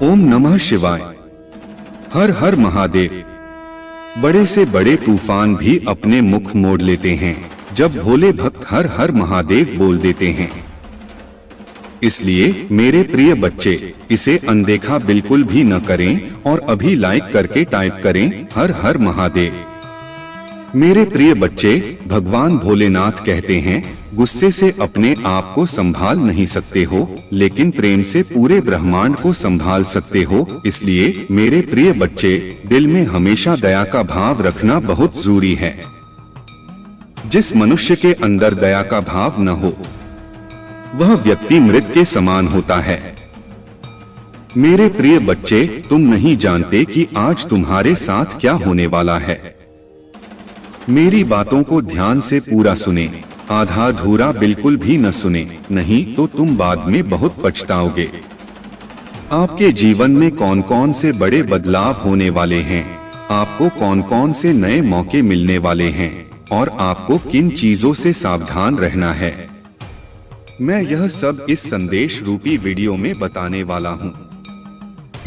ओम नमः शिवाय। हर हर महादेव। बड़े से बड़े तूफान भी अपने मुख मोड़ लेते हैं जब भोले भक्त हर हर महादेव बोल देते हैं। इसलिए मेरे प्रिय बच्चे, इसे अनदेखा बिल्कुल भी न करें और अभी लाइक करके टाइप करें हर हर महादेव। मेरे प्रिय बच्चे, भगवान भोलेनाथ कहते हैं, गुस्से से अपने आप को संभाल नहीं सकते हो, लेकिन प्रेम से पूरे ब्रह्मांड को संभाल सकते हो। इसलिए मेरे प्रिय बच्चे, दिल में हमेशा दया का भाव रखना बहुत जरूरी है। जिस मनुष्य के अंदर दया का भाव न हो, वह व्यक्ति मृत के समान होता है। मेरे प्रिय बच्चे, तुम नहीं जानते कि आज तुम्हारे साथ क्या होने वाला है। मेरी बातों को ध्यान से पूरा सुने, आधा अधूरा बिल्कुल भी न सुने, नहीं तो तुम बाद में बहुत पछताओगे। आपके जीवन में कौन कौन से बड़े बदलाव होने वाले हैं, आपको कौन कौन से नए मौके मिलने वाले हैं और आपको किन चीजों से सावधान रहना है, मैं यह सब इस संदेश रूपी वीडियो में बताने वाला हूँ।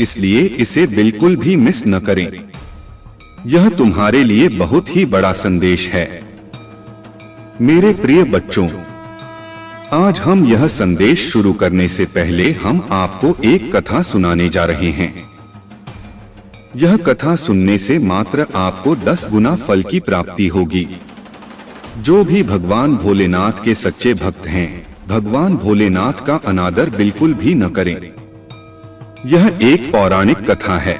इसलिए इसे बिल्कुल भी मिस न करें। यह तुम्हारे लिए बहुत ही बड़ा संदेश है। मेरे प्रिय बच्चों, आज हम यह संदेश शुरू करने से पहले हम आपको एक कथा सुनाने जा रहे हैं। यह कथा सुनने से मात्र आपको 10 गुना फल की प्राप्ति होगी। जो भी भगवान भोलेनाथ के सच्चे भक्त हैं, भगवान भोलेनाथ का अनादर बिल्कुल भी न करें। यह एक पौराणिक कथा है।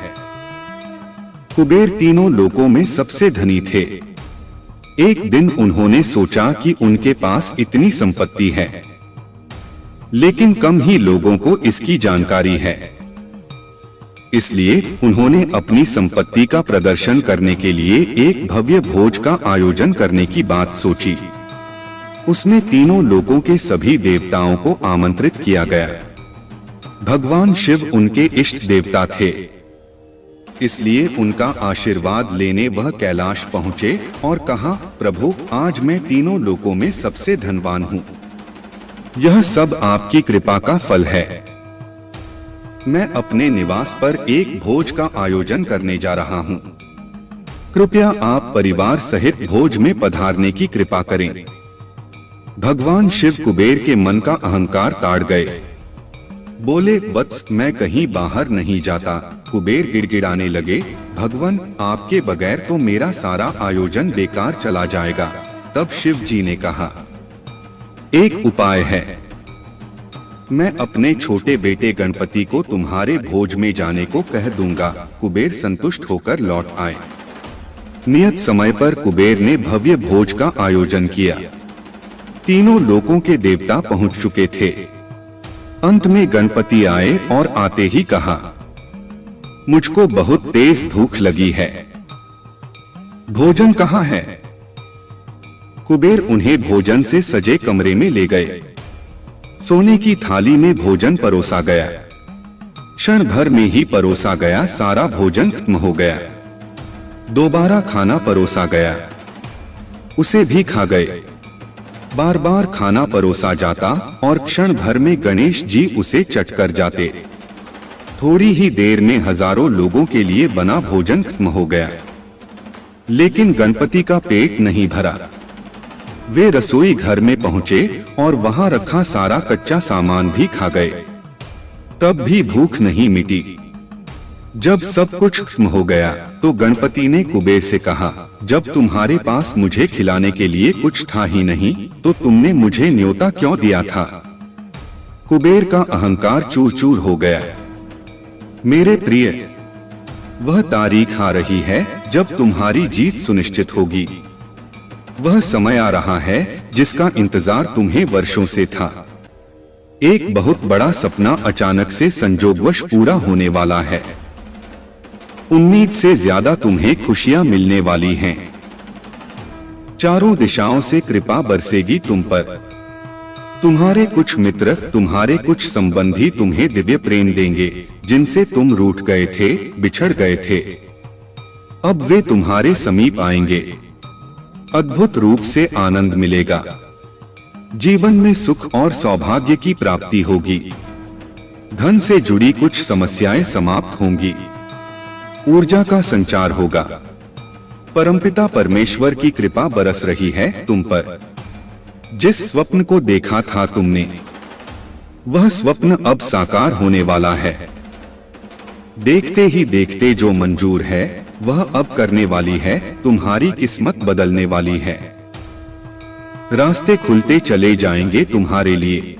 कुबेर तीनों लोकों में सबसे धनी थे। एक दिन उन्होंने सोचा कि उनके पास इतनी संपत्ति है, लेकिन कम ही लोगों को इसकी जानकारी है। इसलिए उन्होंने अपनी संपत्ति का प्रदर्शन करने के लिए एक भव्य भोज का आयोजन करने की बात सोची। उसमें तीनों लोकों के सभी देवताओं को आमंत्रित किया गया। भगवान शिव उनके इष्ट देवता थे, इसलिए उनका आशीर्वाद लेने वह कैलाश पहुँचे और कहा, प्रभु, आज मैं तीनों लोकों में सबसे धनवान हूँ। यह सब आपकी कृपा का फल है। मैं अपने निवास पर एक भोज का आयोजन करने जा रहा हूँ। कृपया आप परिवार सहित भोज में पधारने की कृपा करें। भगवान शिव कुबेर के मन का अहंकार ताड़ गए। बोले, वत्स, मैं कहीं बाहर नहीं जाता। कुबेर गिड़गिड़ाने लगे, भगवान, आपके बगैर तो मेरा सारा आयोजन बेकार चला जाएगा। तब शिव जी ने कहा, एक उपाय है। मैं अपने छोटे बेटे गणपति को तुम्हारे भोज में जाने को कह दूंगा। कुबेर संतुष्ट होकर लौट आए। नियत समय पर कुबेर ने भव्य भोज का आयोजन किया। तीनों लोकों के देवता पहुंच चुके थे। अंत में गणपति आए और आते ही कहा, मुझको बहुत तेज भूख लगी है, भोजन कहाँ है? कुबेर उन्हें भोजन से सजे कमरे में ले गए। सोने की थाली में भोजन परोसा गया। क्षण भर में ही परोसा गया सारा भोजन खत्म हो गया। दोबारा खाना परोसा गया, उसे भी खा गए। बार बार खाना परोसा जाता और क्षण भर में गणेश जी उसे चट कर जाते। थोड़ी ही देर में हजारों लोगों के लिए बना भोजन खत्म हो गया, लेकिन गणपति का पेट नहीं भरा। वे रसोई घर में पहुंचे और वहां रखा सारा कच्चा सामान भी खा गए। तब भी भूख नहीं मिटी। जब सब कुछ खत्म हो गया तो गणपति ने कुबेर से कहा, जब तुम्हारे पास मुझे खिलाने के लिए कुछ था ही नहीं, तो तुमने मुझे न्योता क्यों दिया था? कुबेर का अहंकार चूर चूर हो गया। मेरे प्रिय, वह तारीख आ रही है जब तुम्हारी जीत सुनिश्चित होगी। वह समय आ रहा है जिसका इंतजार तुम्हें वर्षों से था। एक बहुत बड़ा सपना अचानक से संजोगवश पूरा होने वाला है। उम्मीद से ज्यादा तुम्हें खुशियां मिलने वाली हैं। चारों दिशाओं से कृपा बरसेगी तुम पर। तुम्हारे कुछ मित्र, तुम्हारे कुछ संबंधी तुम्हें दिव्य प्रेम देंगे, जिनसे तुम रूठ गए थे, बिछड़ गए थे। अब वे तुम्हारे समीप आएंगे। अद्भुत रूप से आनंद मिलेगा। जीवन में सुख और सौभाग्य की प्राप्ति होगी। धन से जुड़ी कुछ समस्याएं समाप्त होंगी। ऊर्जा का संचार होगा। परमपिता परमेश्वर की कृपा बरस रही है तुम पर। जिस स्वप्न को देखा था तुमने, वह स्वप्न अब साकार होने वाला है। देखते ही देखते जो मंजूर है वह अब करने वाली है। तुम्हारी किस्मत बदलने वाली है। रास्ते खुलते चले जाएंगे तुम्हारे लिए।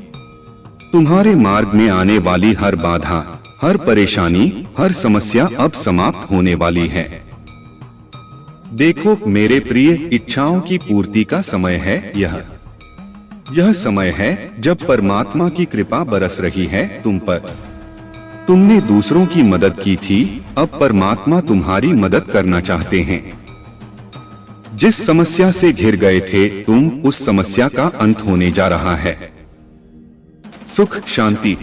तुम्हारे मार्ग में आने वाली हर बाधा, हर परेशानी, हर समस्या अब समाप्त होने वाली है। देखो मेरे प्रिय, इच्छाओं की पूर्ति का समय है। यह समय है जब परमात्मा की कृपा बरस रही है तुम पर। तुमने दूसरों की मदद की थी, अब परमात्मा तुम्हारी मदद करना चाहते हैं। जिस समस्या से घिर गए थे तुम, उस समस्या का अंत होने जा रहा है। सुख, शांति,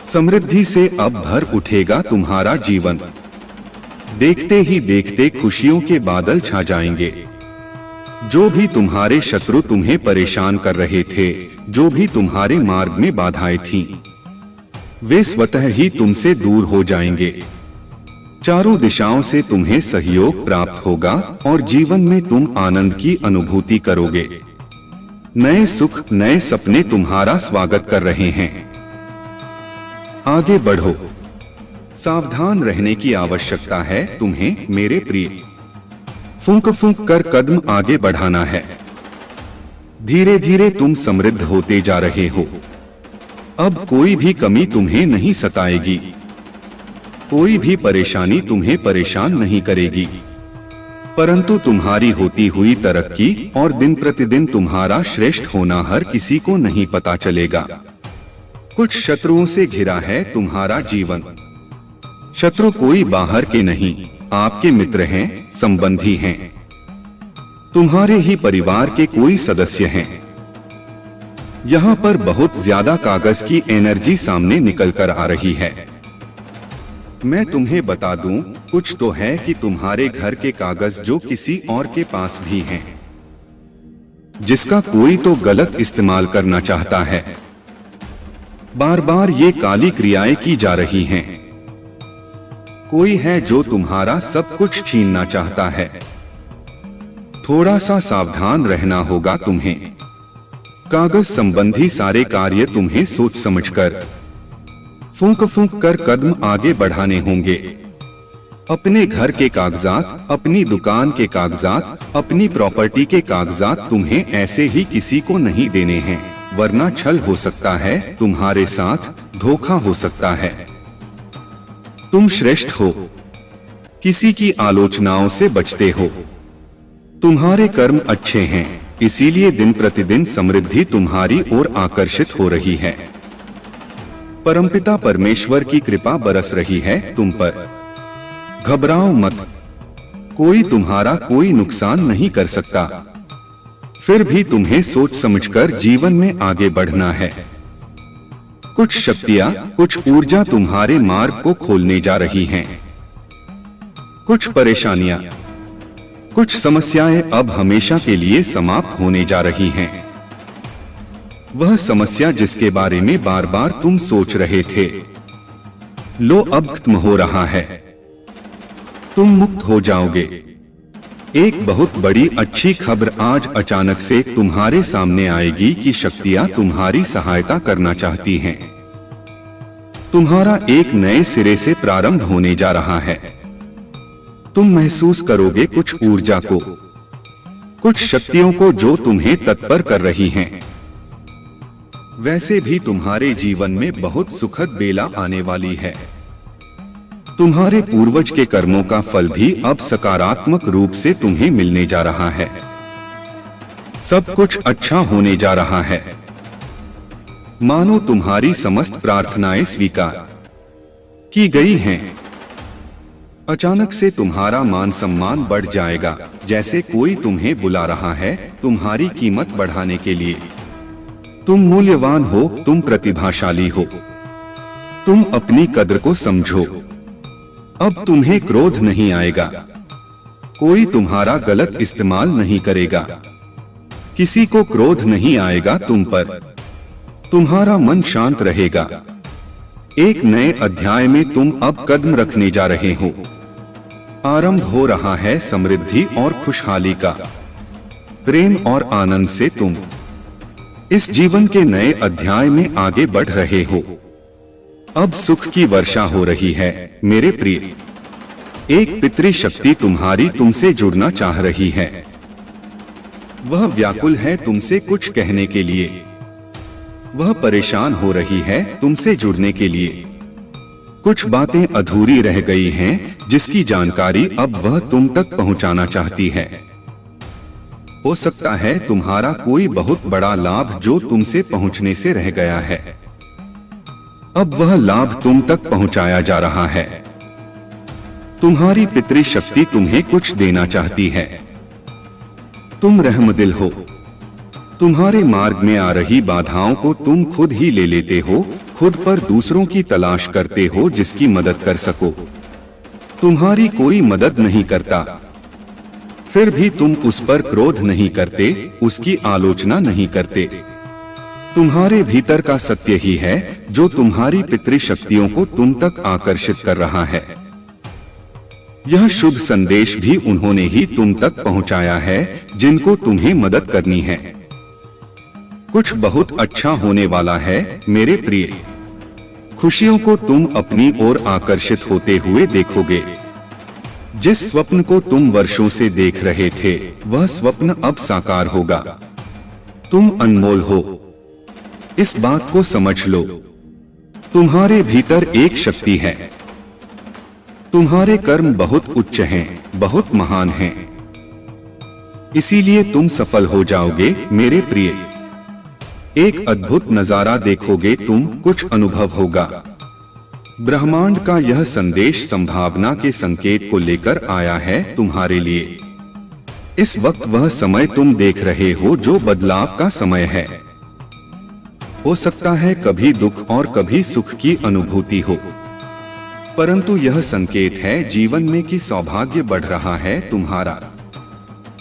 समृद्धि से अब भर उठेगा तुम्हारा जीवन। देखते ही देखते खुशियों के बादल छा जाएंगे। जो भी तुम्हारे शत्रु तुम्हें परेशान कर रहे थे, जो भी तुम्हारे मार्ग में बाधाएं थीं, वे स्वतः ही तुमसे दूर हो जाएंगे। चारों दिशाओं से तुम्हें सहयोग प्राप्त होगा और जीवन में तुम आनंद की अनुभूति करोगे। नए सुख, नए सपने तुम्हारा स्वागत कर रहे हैं। आगे बढ़ो। सावधान रहने की आवश्यकता है तुम्हें मेरे प्रिय। फूंक फूंक कर कदम आगे बढ़ाना है। धीरे धीरे तुम समृद्ध होते जा रहे हो। अब कोई भी कमी तुम्हें नहीं सताएगी। कोई भी परेशानी तुम्हें परेशान नहीं करेगी। परंतु तुम्हारी होती हुई तरक्की और दिन प्रतिदिन तुम्हारा श्रेष्ठ होना हर किसी को नहीं पता चलेगा। कुछ शत्रुओं से घिरा है तुम्हारा जीवन। शत्रु कोई बाहर के नहीं, आपके मित्र हैं, संबंधी हैं, तुम्हारे ही परिवार के कोई सदस्य हैं। यहाँ पर बहुत ज्यादा कागज की एनर्जी सामने निकल कर आ रही है। मैं तुम्हें बता दूं, कुछ तो है कि तुम्हारे घर के कागज जो किसी और के पास भी हैं, जिसका कोई तो गलत इस्तेमाल करना चाहता है। बार बार ये काली क्रियाएं की जा रही हैं। कोई है जो तुम्हारा सब कुछ छीनना चाहता है। थोड़ा सा सावधान रहना होगा तुम्हें। कागज संबंधी सारे कार्य तुम्हें सोच समझकर, फूंक फूंक कर कदम आगे बढ़ाने होंगे। अपने घर के कागजात, अपनी दुकान के कागजात, अपनी प्रॉपर्टी के कागजात तुम्हें ऐसे ही किसी को नहीं देने हैं, वरना छल हो सकता है, तुम्हारे साथ धोखा हो सकता है। तुम श्रेष्ठ हो, किसी की आलोचनाओं से बचते हो। तुम्हारे कर्म अच्छे हैं, इसीलिए दिन प्रतिदिन समृद्धि तुम्हारी ओर आकर्षित हो रही है। परमपिता परमेश्वर की कृपा बरस रही है तुम पर। घबराओ मत, कोई तुम्हारा कोई नुकसान नहीं कर सकता। फिर भी तुम्हें सोच समझकर जीवन में आगे बढ़ना है। कुछ शक्तियां, कुछ ऊर्जा तुम्हारे मार्ग को खोलने जा रही हैं। कुछ परेशानियां, कुछ समस्याएं अब हमेशा के लिए समाप्त होने जा रही हैं। वह समस्या जिसके बारे में बार बार तुम सोच रहे थे, लो अब खत्म हो रहा है। तुम मुक्त हो जाओगे। एक बहुत बड़ी अच्छी खबर आज अचानक से तुम्हारे सामने आएगी कि शक्तियां तुम्हारी सहायता करना चाहती हैं। तुम्हारा एक नए सिरे से प्रारंभ होने जा रहा है। तुम महसूस करोगे कुछ ऊर्जा को, कुछ शक्तियों को जो तुम्हें तत्पर कर रही हैं। वैसे भी तुम्हारे जीवन में बहुत सुखद बेला आने वाली है। तुम्हारे पूर्वज के कर्मों का फल भी अब सकारात्मक रूप से तुम्हें मिलने जा रहा है। सब कुछ अच्छा होने जा रहा है। मानो तुम्हारी समस्त प्रार्थनाएं स्वीकार की गई हैं। अचानक से तुम्हारा मान सम्मान बढ़ जाएगा, जैसे कोई तुम्हें बुला रहा है तुम्हारी कीमत बढ़ाने के लिए। तुम मूल्यवान हो, तुम प्रतिभाशाली हो, तुम अपनी कद्र को समझो। अब तुम्हें क्रोध नहीं आएगा, कोई तुम्हारा गलत इस्तेमाल नहीं करेगा, किसी को क्रोध नहीं आएगा तुम पर। तुम्हारा मन शांत रहेगा। एक नए अध्याय में तुम अब कदम रखने जा रहे हो। आरंभ हो रहा है समृद्धि और खुशहाली का। प्रेम और आनंद से तुम इस जीवन के नए अध्याय में आगे बढ़ रहे हो। अब सुख की वर्षा हो रही है मेरे प्रिय। एक पितृ शक्ति तुमसे जुड़ना चाह रही है। वह व्याकुल है तुमसे कुछ कहने के लिए। वह परेशान हो रही है तुमसे जुड़ने के लिए। कुछ बातें अधूरी रह गई हैं जिसकी जानकारी अब वह तुम तक पहुंचाना चाहती है। हो सकता है तुम्हारा कोई बहुत बड़ा लाभ जो तुमसे पहुंचने से रह गया है, अब वह लाभ तुम तक पहुंचाया जा रहा है। तुम्हारी पितृ शक्ति तुम्हें कुछ देना चाहती है। तुम रहमदिल हो। तुम्हारे मार्ग में आ रही बाधाओं को तुम खुद ही ले लेते हो, खुद पर दूसरों की तलाश करते हो जिसकी मदद कर सको। तुम्हारी कोई मदद नहीं करता, फिर भी तुम उस पर क्रोध नहीं करते, उसकी आलोचना नहीं करते। तुम्हारे भीतर का सत्य ही है जो तुम्हारी पितृ शक्तियों को तुम तक आकर्षित कर रहा है। यह शुभ संदेश भी उन्होंने ही तुम तक पहुंचाया है जिनको तुम्हें मदद करनी है। कुछ बहुत अच्छा होने वाला है मेरे प्रिय। खुशियों को तुम अपनी ओर आकर्षित होते हुए देखोगे। जिस स्वप्न को तुम वर्षों से देख रहे थे वह स्वप्न अब साकार होगा। तुम अनमोल हो, इस बात को समझ लो। तुम्हारे भीतर एक शक्ति है। तुम्हारे कर्म बहुत उच्च हैं, बहुत महान हैं। इसीलिए तुम सफल हो जाओगे मेरे प्रिय। एक अद्भुत नजारा देखोगे तुम, कुछ अनुभव होगा। ब्रह्मांड का यह संदेश संभावना के संकेत को लेकर आया है तुम्हारे लिए। इस वक्त वह समय तुम देख रहे हो जो बदलाव का समय है। हो सकता है कभी दुख और कभी सुख की अनुभूति हो, परंतु यह संकेत है जीवन में कि सौभाग्य बढ़ रहा है तुम्हारा।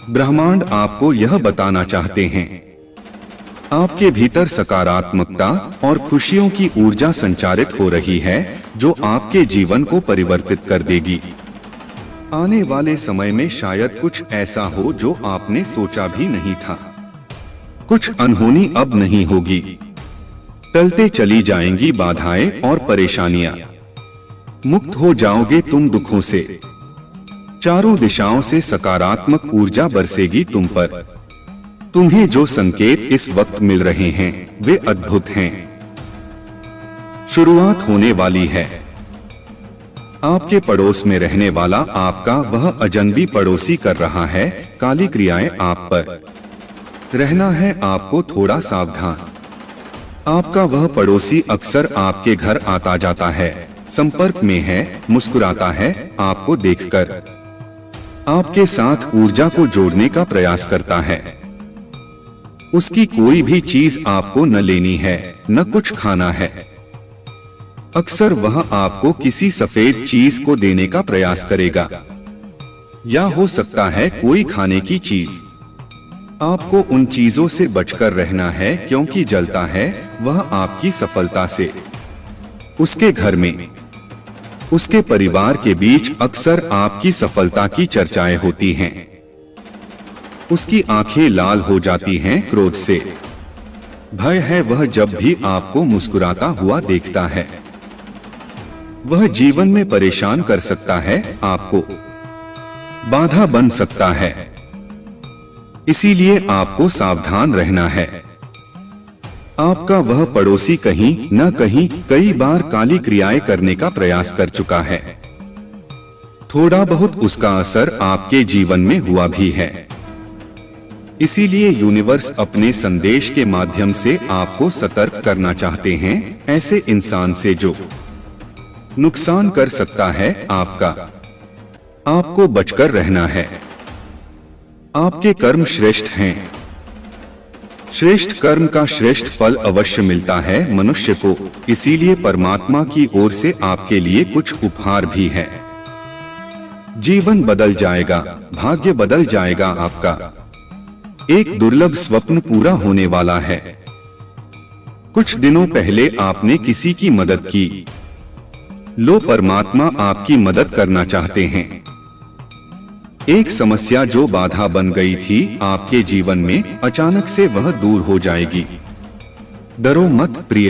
ब्रह्मांड आपको यह बताना चाहते हैं। आपके भीतर सकारात्मकता और खुशियों की ऊर्जा संचारित हो रही है जो आपके जीवन को परिवर्तित कर देगी। आने वाले समय में शायद कुछ ऐसा हो जो आपने सोचा भी नहीं था। कुछ अनहोनी अब नहीं होगी। टलते चली जाएंगी बाधाएं और परेशानियां। मुक्त हो जाओगे तुम दुखों से। चारों दिशाओं से सकारात्मक ऊर्जा बरसेगी तुम पर। तुम्हें जो संकेत इस वक्त मिल रहे हैं वे अद्भुत हैं। शुरुआत होने वाली है। आपके पड़ोस में रहने वाला आपका वह अजनबी पड़ोसी कर रहा है काली क्रियाएं आप पर। रहना है आपको थोड़ा सावधान। आपका वह पड़ोसी अक्सर आपके घर आता जाता है, संपर्क में है, मुस्कुराता है आपको देखकर। आपके साथ ऊर्जा को जोड़ने का प्रयास करता है। उसकी कोई भी चीज आपको न लेनी है, न कुछ खाना है। अक्सर वह आपको किसी सफेद चीज को देने का प्रयास करेगा, या हो सकता है कोई खाने की चीज। आपको उन चीजों से बचकर रहना है क्योंकि जलता है वह आपकी सफलता से। उसके घर में, उसके परिवार के बीच अक्सर आपकी सफलता की चर्चाएं होती हैं। उसकी आंखें लाल हो जाती हैं क्रोध से। भय है वह जब भी आपको मुस्कुराता हुआ देखता है। वह जीवन में परेशान कर सकता है आपको, बाधा बन सकता है। इसीलिए आपको सावधान रहना है। आपका वह पड़ोसी कहीं न कहीं कई बार काली क्रियाएं करने का प्रयास कर चुका है। थोड़ा बहुत उसका असर आपके जीवन में हुआ भी है। इसीलिए यूनिवर्स अपने संदेश के माध्यम से आपको सतर्क करना चाहते हैं ऐसे इंसान से जो नुकसान कर सकता है आपका। आपको बचकर रहना है। आपके कर्म श्रेष्ठ हैं। श्रेष्ठ कर्म का श्रेष्ठ फल अवश्य मिलता है मनुष्य को। इसीलिए परमात्मा की ओर से आपके लिए कुछ उपहार भी है। जीवन बदल जाएगा, भाग्य बदल जाएगा आपका। एक दुर्लभ स्वप्न पूरा होने वाला है। कुछ दिनों पहले आपने किसी की मदद की, लो, परमात्मा आपकी मदद करना चाहते हैं। एक समस्या जो बाधा बन गई थी आपके जीवन में, अचानक से वह दूर हो जाएगी। डरो मत प्रिय,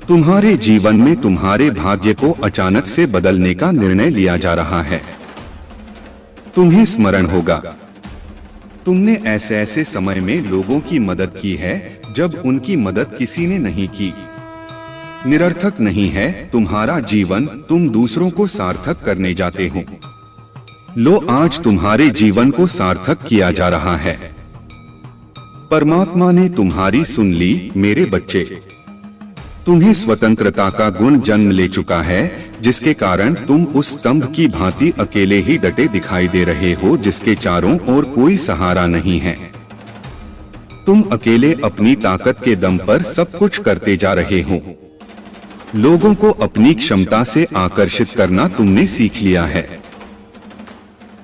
तुम्हारे जीवन में तुम्हारे भाग्य को अचानक से बदलने का निर्णय लिया जा रहा है। तुम्हें स्मरण होगा, तुमने ऐसे ऐसे समय में लोगों की मदद की है जब उनकी मदद किसी ने नहीं की। निरर्थक नहीं है तुम्हारा जीवन, तुम दूसरों को सार्थक करने जाते हो। लो, आज तुम्हारे जीवन को सार्थक किया जा रहा है। परमात्मा ने तुम्हारी सुन ली मेरे बच्चे। तुम्हें स्वतंत्रता का गुण जन्म ले चुका है, जिसके कारण तुम उस स्तंभ की भांति अकेले ही डटे दिखाई दे रहे हो, जिसके चारों ओर कोई सहारा नहीं है। तुम अकेले अपनी ताकत के दम पर सब कुछ करते जा रहे हो। लोगों को अपनी क्षमता से आकर्षित करना तुमने सीख लिया है।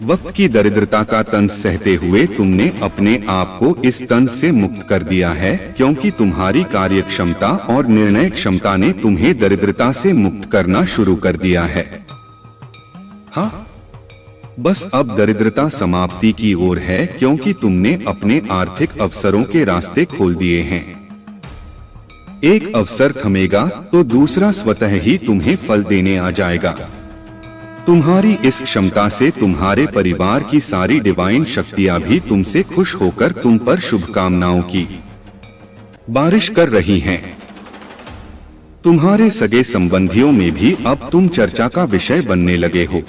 वक्त की दरिद्रता का तंस सहते हुए तुमने अपने आप को इस तंस से मुक्त कर दिया है, क्योंकि तुम्हारी कार्य क्षमता और निर्णय क्षमता ने तुम्हें दरिद्रता से मुक्त करना शुरू कर दिया है। हाँ, बस अब दरिद्रता समाप्ति की ओर है, क्योंकि तुमने अपने आर्थिक अवसरों के रास्ते खोल दिए हैं। एक अवसर थमेगा तो दूसरा स्वतः ही तुम्हें फल देने आ जाएगा। तुम्हारी इस क्षमता से तुम्हारे परिवार की सारी डिवाइन शक्तियां भी तुमसे खुश होकर तुम पर शुभकामनाओं की बारिश कर रही हैं। तुम्हारे सगे संबंधियों में भी अब तुम चर्चा का विषय बनने लगे हो।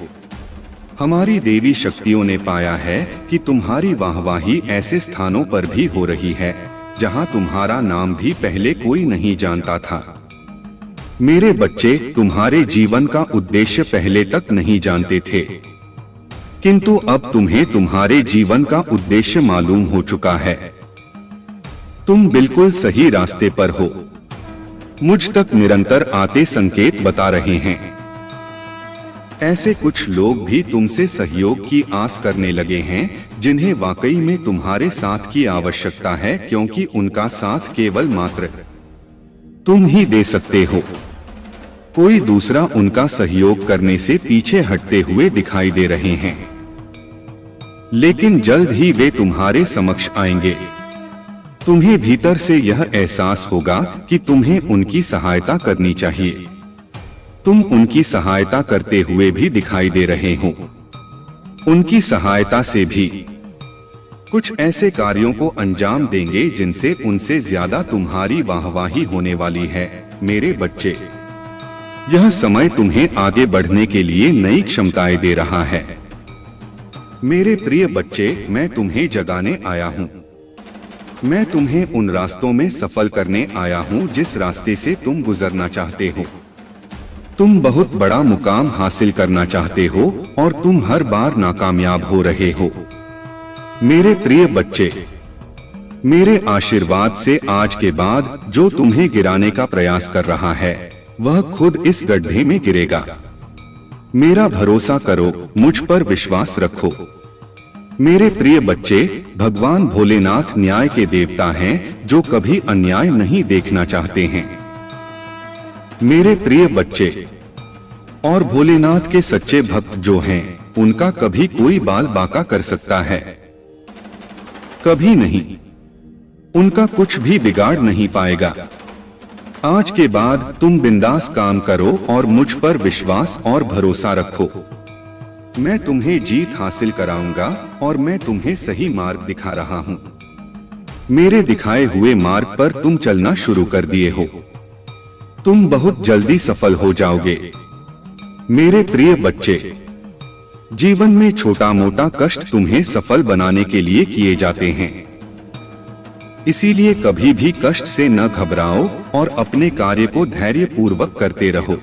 हमारी देवी शक्तियों ने पाया है कि तुम्हारी वाहवाही ऐसे स्थानों पर भी हो रही है जहां तुम्हारा नाम भी पहले कोई नहीं जानता था। मेरे बच्चे तुम्हारे जीवन का उद्देश्य पहले तक नहीं जानते थे, किंतु अब तुम्हें तुम्हारे जीवन का उद्देश्य मालूम हो चुका है। तुम बिल्कुल सही रास्ते पर हो। मुझ तक निरंतर आते संकेत बता रहे हैं। ऐसे कुछ लोग भी तुमसे सहयोग की आस करने लगे हैं, जिन्हें वाकई में तुम्हारे साथ की आवश्यकता है, क्योंकि उनका साथ केवल मात्र तुम ही दे सकते हो। कोई दूसरा उनका सहयोग करने से पीछे हटते हुए दिखाई दे रहे हैं, लेकिन जल्द ही वे तुम्हारे समक्ष आएंगे। तुम्हें भीतर से यह एहसास होगा कि तुम्हें उनकी सहायता करनी चाहिए। तुम उनकी सहायता करते हुए भी दिखाई दे रहे हो। उनकी सहायता से भी कुछ ऐसे कार्यों को अंजाम देंगे जिनसे उनसे ज्यादा तुम्हारी वाहवाही होने वाली है। मेरे बच्चे, यह समय तुम्हें आगे बढ़ने के लिए नई क्षमताएं दे रहा है। मेरे प्रिय बच्चे, मैं तुम्हें जगाने आया हूँ। मैं तुम्हें उन रास्तों में सफल करने आया हूँ जिस रास्ते से तुम गुजरना चाहते हो। तुम बहुत बड़ा मुकाम हासिल करना चाहते हो और तुम हर बार नाकामयाब हो रहे हो। मेरे प्रिय बच्चे, मेरे आशीर्वाद से आज के बाद जो तुम्हें गिराने का प्रयास कर रहा है, वह खुद इस गड्ढे में गिरेगा। मेरा भरोसा करो, मुझ पर विश्वास रखो। मेरे प्रिय बच्चे, भगवान भोलेनाथ न्याय के देवता हैं, जो कभी अन्याय नहीं देखना चाहते हैं। मेरे प्रिय बच्चे, और भोलेनाथ के सच्चे भक्त जो हैं, उनका कभी कोई बाल बांका कर सकता है? कभी नहीं। उनका कुछ भी बिगाड़ नहीं पाएगा। आज के बाद तुम बिंदास काम करो और मुझ पर विश्वास और भरोसा रखो। मैं तुम्हें जीत हासिल कराऊंगा और मैं तुम्हें सही मार्ग दिखा रहा हूं। मेरे दिखाए हुए मार्ग पर तुम चलना शुरू कर दिए हो। तुम बहुत जल्दी सफल हो जाओगे। मेरे प्रिय बच्चे, जीवन में छोटा मोटा कष्ट तुम्हें सफल बनाने के लिए किए जाते हैं। इसीलिए कभी भी कष्ट से न घबराओ और अपने कार्य को धैर्य पूर्वक करते रहो।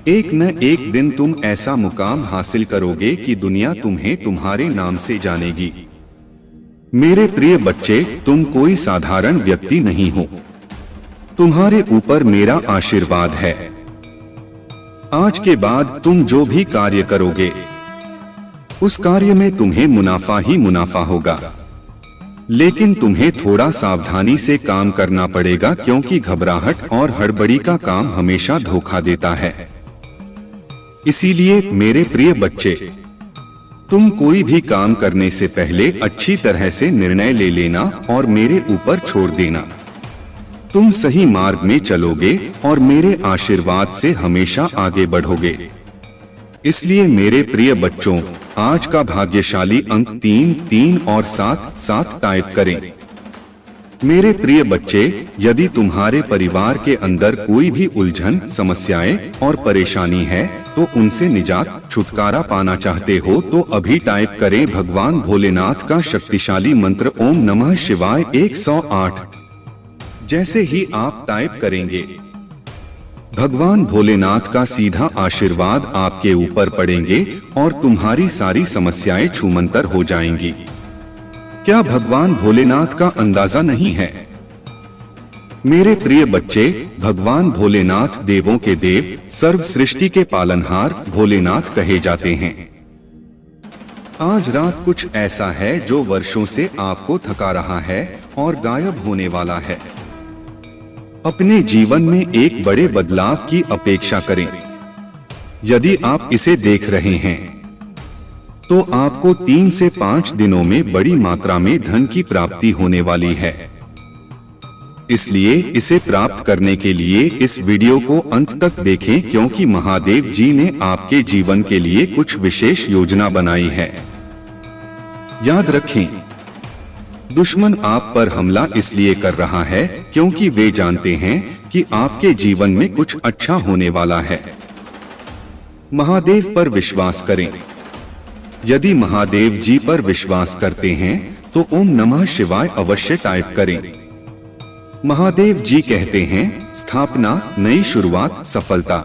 एक न एक दिन तुम ऐसा मुकाम हासिल करोगे कि दुनिया तुम्हें तुम्हारे नाम से जानेगी। मेरे प्रिय बच्चे, तुम कोई साधारण व्यक्ति नहीं हो। तुम्हारे ऊपर मेरा आशीर्वाद है। आज के बाद तुम जो भी कार्य करोगे, उस कार्य में तुम्हें मुनाफा ही मुनाफा होगा। लेकिन तुम्हें थोड़ा सावधानी से काम करना पड़ेगा, क्योंकि घबराहट और हड़बड़ी का काम हमेशा धोखा देता है। इसीलिए मेरे प्रिय बच्चे, तुम कोई भी काम करने से पहले अच्छी तरह से निर्णय ले लेना और मेरे ऊपर छोड़ देना। तुम सही मार्ग में चलोगे और मेरे आशीर्वाद से हमेशा आगे बढ़ोगे। इसलिए मेरे प्रिय बच्चों, आज का भाग्यशाली अंक 3, 3 और 7, 7 टाइप करें। मेरे प्रिय बच्चे, यदि तुम्हारे परिवार के अंदर कोई भी उलझन, समस्याएं और परेशानी है तो उनसे निजात, छुटकारा पाना चाहते हो तो अभी टाइप करें भगवान भोलेनाथ का शक्तिशाली मंत्र ओम नमः शिवाय 108। जैसे ही आप टाइप करेंगे, भगवान भोलेनाथ का सीधा आशीर्वाद आपके ऊपर पड़ेंगे और तुम्हारी सारी समस्याएं छूमंतर हो जाएंगी। क्या भगवान भोलेनाथ का अंदाजा नहीं है? मेरे प्रिय बच्चे, भगवान भोलेनाथ देवों के देव, सर्व सृष्टि के पालनहार भोलेनाथ कहे जाते हैं। आज रात कुछ ऐसा है जो वर्षों से आपको थका रहा है और गायब होने वाला है। अपने जीवन में एक बड़े बदलाव की अपेक्षा करें। यदि आप इसे देख रहे हैं तो आपको 3 से 5 दिनों में बड़ी मात्रा में धन की प्राप्ति होने वाली है। इसलिए इसे प्राप्त करने के लिए इस वीडियो को अंत तक देखें, क्योंकि महादेव जी ने आपके जीवन के लिए कुछ विशेष योजना बनाई है। याद रखें, दुश्मन आप पर हमला इसलिए कर रहा है क्योंकि वे जानते हैं कि आपके जीवन में कुछ अच्छा होने वाला है। महादेव पर विश्वास करें। यदि महादेव जी पर विश्वास करते हैं तो ओम नमः शिवाय अवश्य टाइप करें। महादेव जी कहते हैं, स्थापना, नई शुरुआत, सफलता,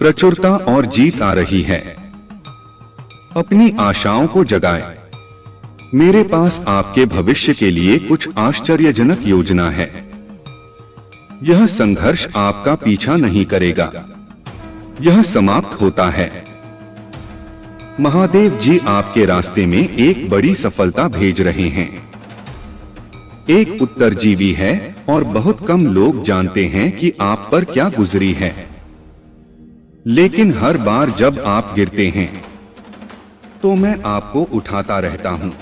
प्रचुरता और जीत आ रही है। अपनी आशाओं को जगाएं। मेरे पास आपके भविष्य के लिए कुछ आश्चर्यजनक योजना है। यह संघर्ष आपका पीछा नहीं करेगा, यह समाप्त होता है। महादेव जी आपके रास्ते में एक बड़ी सफलता भेज रहे हैं। एक उत्तरजीवी है और बहुत कम लोग जानते हैं कि आप पर क्या गुजरी है। लेकिन हर बार जब आप गिरते हैं तो मैं आपको उठाता रहता हूं।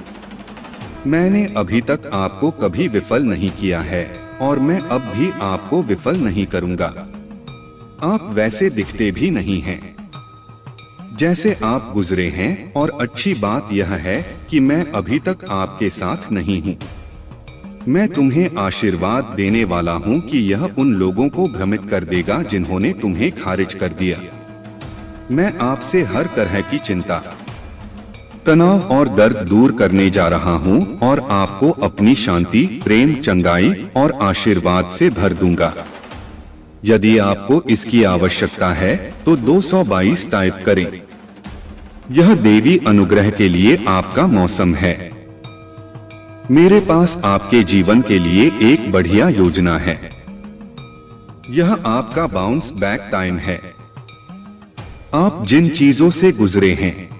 मैंने अभी तक आपको कभी विफल नहीं किया है और मैं अब भी आपको विफल नहीं करूंगा। आप वैसे दिखते भी नहीं हैं जैसे आप गुजरे हैं, और अच्छी बात यह है कि मैं अभी तक आपके साथ नहीं हूं। मैं तुम्हें आशीर्वाद देने वाला हूं कि यह उन लोगों को भ्रमित कर देगा जिन्होंने तुम्हें खारिज कर दिया। मैं आपसे हर तरह की चिंता, तनाव और दर्द दूर करने जा रहा हूं और आपको अपनी शांति, प्रेम, चंगाई और आशीर्वाद से भर दूंगा। यदि आपको इसकी आवश्यकता है तो 222 टाइप करें। यह देवी अनुग्रह के लिए आपका मौसम है। मेरे पास आपके जीवन के लिए एक बढ़िया योजना है। यह आपका बाउंस बैक टाइम है। आप जिन चीजों से गुजरे हैं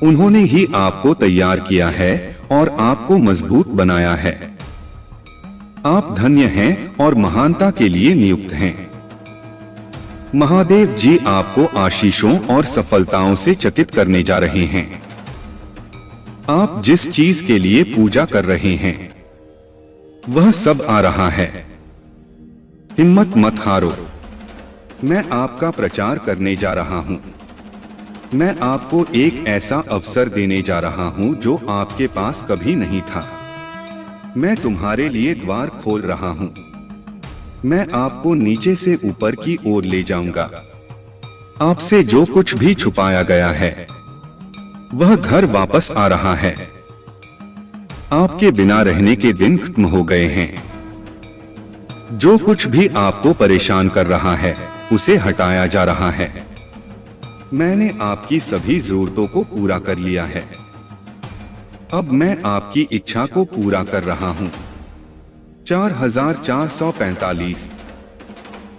उन्होंने ही आपको तैयार किया है और आपको मजबूत बनाया है। आप धन्य हैं और महानता के लिए नियुक्त हैं। महादेव जी आपको आशीषों और सफलताओं से चकित करने जा रहे हैं। आप जिस चीज के लिए पूजा कर रहे हैं वह सब आ रहा है। हिम्मत मत हारो। मैं आपका प्रचार करने जा रहा हूं। मैं आपको एक ऐसा अवसर देने जा रहा हूं जो आपके पास कभी नहीं था। मैं तुम्हारे लिए द्वार खोल रहा हूं। मैं आपको नीचे से ऊपर की ओर ले जाऊंगा। आपसे जो कुछ भी छुपाया गया है वह घर वापस आ रहा है। आपके बिना रहने के दिन खत्म हो गए हैं। जो कुछ भी आपको परेशान कर रहा है उसे हटाया जा रहा है। मैंने आपकी सभी जरूरतों को पूरा कर लिया है। अब मैं आपकी इच्छा को पूरा कर रहा हूं। 4445।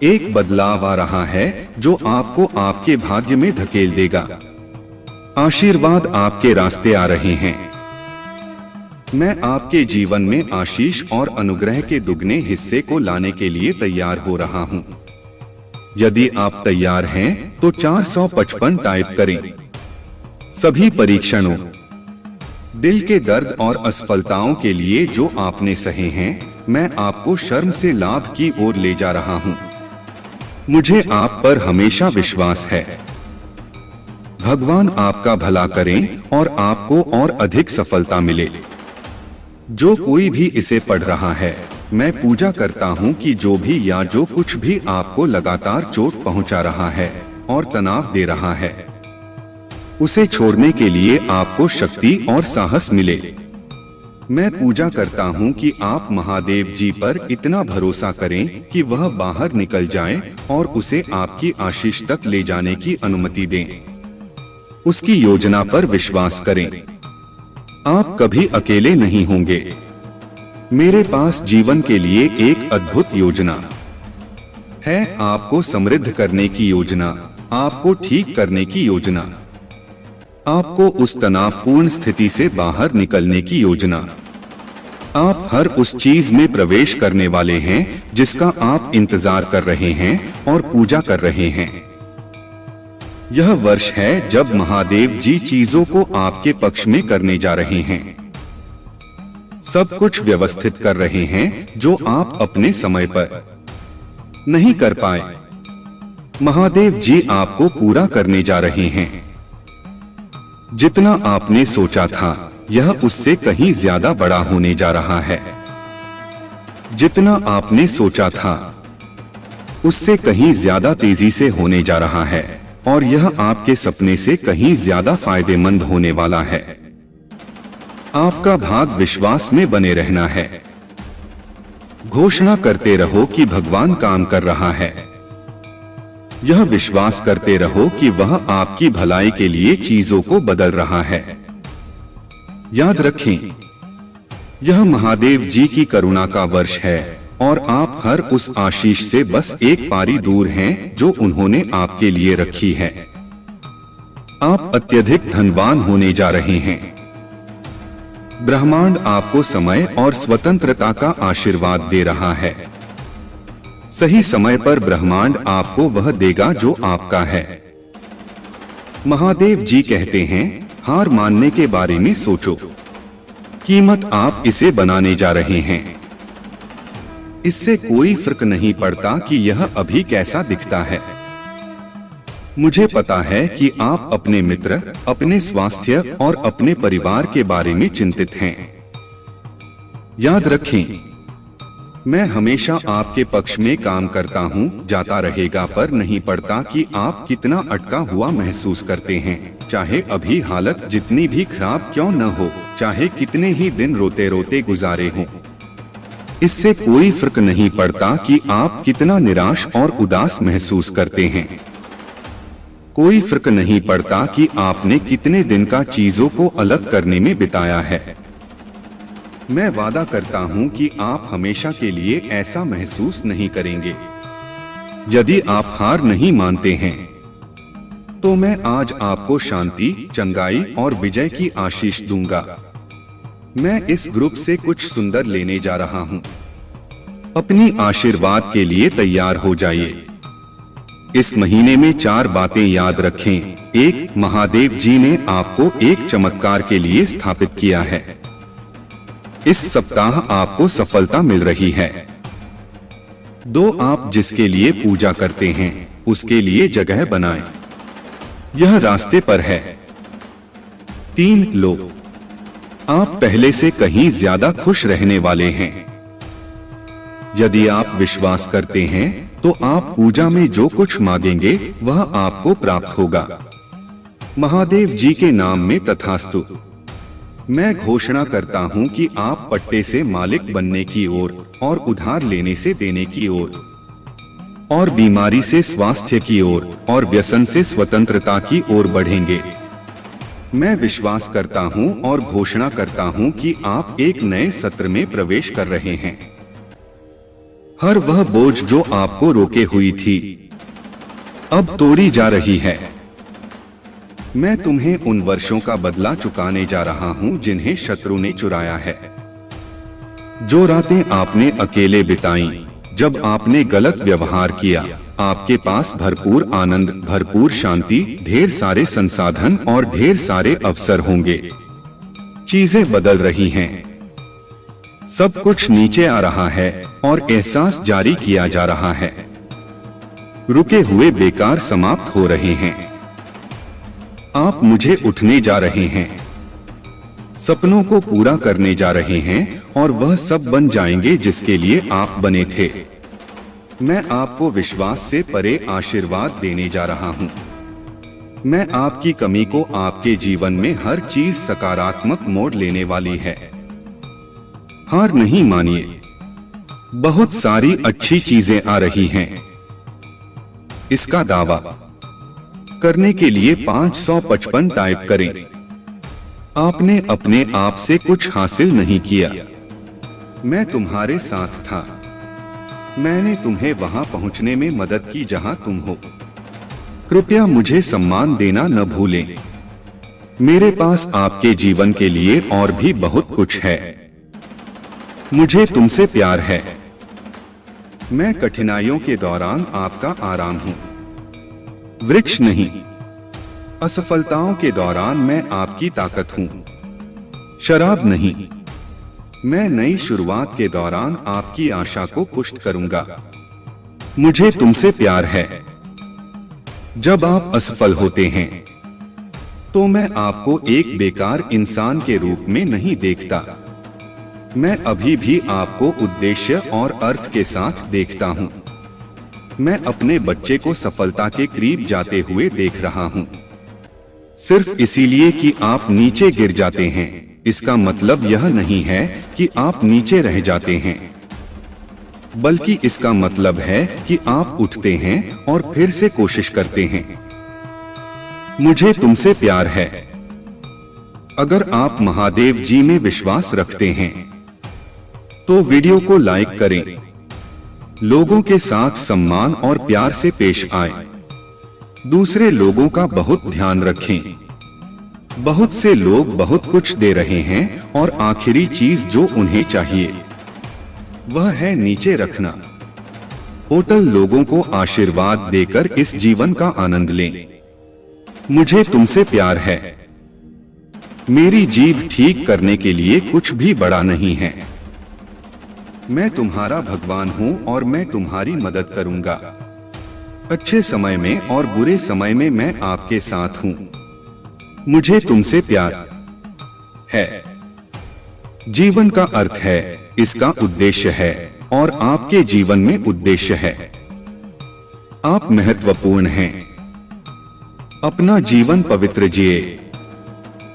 एक बदलाव आ रहा है जो आपको आपके भाग्य में धकेल देगा। आशीर्वाद आपके रास्ते आ रहे हैं। मैं आपके जीवन में आशीष और अनुग्रह के दुगने हिस्से को लाने के लिए तैयार हो रहा हूं। यदि आप तैयार हैं तो 455 टाइप करें। सभी परीक्षणों, दिल के दर्द और असफलताओं के लिए जो आपने सहे हैं, मैं आपको शर्म से लाभ की ओर ले जा रहा हूं। मुझे आप पर हमेशा विश्वास है। भगवान आपका भला करें और आपको और अधिक सफलता मिले। जो कोई भी इसे पढ़ रहा है, मैं पूजा करता हूं कि जो भी या जो कुछ भी आपको लगातार चोट पहुंचा रहा है और तनाव दे रहा है, उसे छोड़ने के लिए आपको शक्ति और साहस मिले। मैं पूजा करता हूं कि आप महादेव जी पर इतना भरोसा करें कि वह बाहर निकल जाए और उसे आपकी आशीष तक ले जाने की अनुमति दें। उसकी योजना पर विश्वास करें। आप कभी अकेले नहीं होंगे। मेरे पास जीवन के लिए एक अद्भुत योजना है। आपको समृद्ध करने की योजना, आपको ठीक करने की योजना, आपको उस तनावपूर्ण स्थिति से बाहर निकलने की योजना। आप हर उस चीज में प्रवेश करने वाले हैं जिसका आप इंतजार कर रहे हैं और पूजा कर रहे हैं। यह वर्ष है जब महादेव जी चीजों को आपके पक्ष में करने जा रहे हैं। सब कुछ व्यवस्थित कर रहे हैं जो आप अपने समय पर नहीं कर पाए। महादेव जी आपको पूरा करने जा रहे हैं। जितना आपने सोचा था, यह उससे कहीं ज्यादा बड़ा होने जा रहा है। जितना आपने सोचा था, उससे कहीं ज्यादा तेजी से होने जा रहा है और यह आपके सपने से कहीं ज्यादा फायदेमंद होने वाला है। आपका भाग विश्वास में बने रहना है। घोषणा करते रहो कि भगवान काम कर रहा है। यह विश्वास करते रहो कि वह आपकी भलाई के लिए चीजों को बदल रहा है। याद रखें, यह महादेव जी की करुणा का वर्ष है और आप हर उस आशीष से बस एक पारी दूर हैं जो उन्होंने आपके लिए रखी है। आप अत्यधिक धनवान होने जा रहे हैं। ब्रह्मांड आपको समय और स्वतंत्रता का आशीर्वाद दे रहा है। सही समय पर ब्रह्मांड आपको वह देगा जो आपका है। महादेव जी कहते हैं, हार मानने के बारे में सोचो। कीमत आप इसे बनाने जा रहे हैं। इससे कोई फर्क नहीं पड़ता कि यह अभी कैसा दिखता है। मुझे पता है कि आप अपने मित्र, अपने स्वास्थ्य और अपने परिवार के बारे में चिंतित हैं। याद रखें, मैं हमेशा आपके पक्ष में काम करता हूं। जाता रहेगा पर नहीं पड़ता कि आप कितना अटका हुआ महसूस करते हैं। चाहे अभी हालत जितनी भी खराब क्यों न हो, चाहे कितने ही दिन रोते रोते गुजारे हों, इससे कोई फर्क नहीं पड़ता कि आप कितना निराश और उदास महसूस करते हैं। कोई फर्क नहीं पड़ता कि आपने कितने दिन का चीजों को अलग करने में बिताया है। मैं वादा करता हूं कि आप हमेशा के लिए ऐसा महसूस नहीं करेंगे। यदि आप हार नहीं मानते हैं, तो मैं आज आपको शांति, चंगाई और विजय की आशीष दूंगा। मैं इस ग्रुप से कुछ सुंदर लेने जा रहा हूं। अपनी आशीर्वाद के लिए तैयार हो जाइए। इस महीने में 4 बातें याद रखें। 1, महादेव जी ने आपको एक चमत्कार के लिए स्थापित किया है। इस सप्ताह आपको सफलता मिल रही है। 2, आप जिसके लिए पूजा करते हैं, उसके लिए जगह बनाएं। यह रास्ते पर है। 3, लो, आप पहले से कहीं ज्यादा खुश रहने वाले हैं। यदि आप विश्वास करते हैं तो आप पूजा में जो कुछ मांगेंगे वह आपको प्राप्त होगा। महादेव जी के नाम में तथास्तु। मैं घोषणा करता हूं कि आप पट्टे से मालिक बनने की ओर और उधार लेने से देने की ओर और बीमारी से स्वास्थ्य की ओर और व्यसन से स्वतंत्रता की ओर बढ़ेंगे। मैं विश्वास करता हूं और घोषणा करता हूं कि आप एक नए सत्र में प्रवेश कर रहे हैं। हर वह बोझ जो आपको रोके हुई थी, अब तोड़ी जा रही है। मैं तुम्हें उन वर्षों का बदला चुकाने जा रहा हूं जिन्हें शत्रु ने चुराया है। जो रातें आपने अकेले बिताई, जब आपने गलत व्यवहार किया, आपके पास भरपूर आनंद, भरपूर शांति, ढेर सारे संसाधन और ढेर सारे अवसर होंगे। चीजें बदल रही हैं, सब कुछ नीचे आ रहा है और एहसास जारी किया जा रहा है। रुके हुए बेकार समाप्त हो रहे हैं। आप मुझे उठने जा रहे हैं, सपनों को पूरा करने जा रहे हैं और वह सब बन जाएंगे जिसके लिए आप बने थे। मैं आपको विश्वास से परे आशीर्वाद देने जा रहा हूं। मैं आपकी कमी को आपके जीवन में हर चीज सकारात्मक मोड़ लेने वाली है। हार नहीं मानिए, बहुत सारी अच्छी चीजें आ रही हैं। इसका दावा करने के लिए 555 टाइप करें। आपने अपने आप से कुछ हासिल नहीं किया, मैं तुम्हारे साथ था। मैंने तुम्हें वहां पहुंचने में मदद की जहां तुम हो। कृपया मुझे सम्मान देना न भूलें। मेरे पास आपके जीवन के लिए और भी बहुत कुछ है। मुझे तुमसे प्यार है। मैं कठिनाइयों के दौरान आपका आराम हूं, वृक्ष नहीं। असफलताओं के दौरान मैं आपकी ताकत हूं, शराब नहीं। मैं नई शुरुआत के दौरान आपकी आशा को पुष्ट करूंगा। मुझे तुमसे प्यार है। जब आप असफल होते हैं तो मैं आपको एक बेकार इंसान के रूप में नहीं देखता। मैं अभी भी आपको उद्देश्य और अर्थ के साथ देखता हूं। मैं अपने बच्चे को सफलता के करीब जाते हुए देख रहा हूं। सिर्फ इसीलिए कि आप नीचे गिर जाते हैं, इसका मतलब यह नहीं है कि आप नीचे रह जाते हैं, बल्कि इसका मतलब है कि आप उठते हैं और फिर से कोशिश करते हैं। मुझे तुमसे प्यार है। अगर आप महादेव जी में विश्वास रखते हैं तो वीडियो को लाइक करें, लोगों के साथ सम्मान और प्यार से पेश आए। दूसरे लोगों का बहुत ध्यान रखें। बहुत से लोग बहुत कुछ दे रहे हैं और आखिरी चीज जो उन्हें चाहिए वह है नीचे रखना। होटल लोगों को आशीर्वाद देकर इस जीवन का आनंद लें। मुझे तुमसे प्यार है। मेरी जीभ ठीक करने के लिए कुछ भी बड़ा नहीं है। मैं तुम्हारा भगवान हूं और मैं तुम्हारी मदद करूंगा। अच्छे समय में और बुरे समय में मैं आपके साथ हूं। मुझे तुमसे प्यार है। जीवन का अर्थ है, इसका उद्देश्य है और आपके जीवन में उद्देश्य है। आप महत्वपूर्ण हैं। अपना जीवन पवित्र जिए।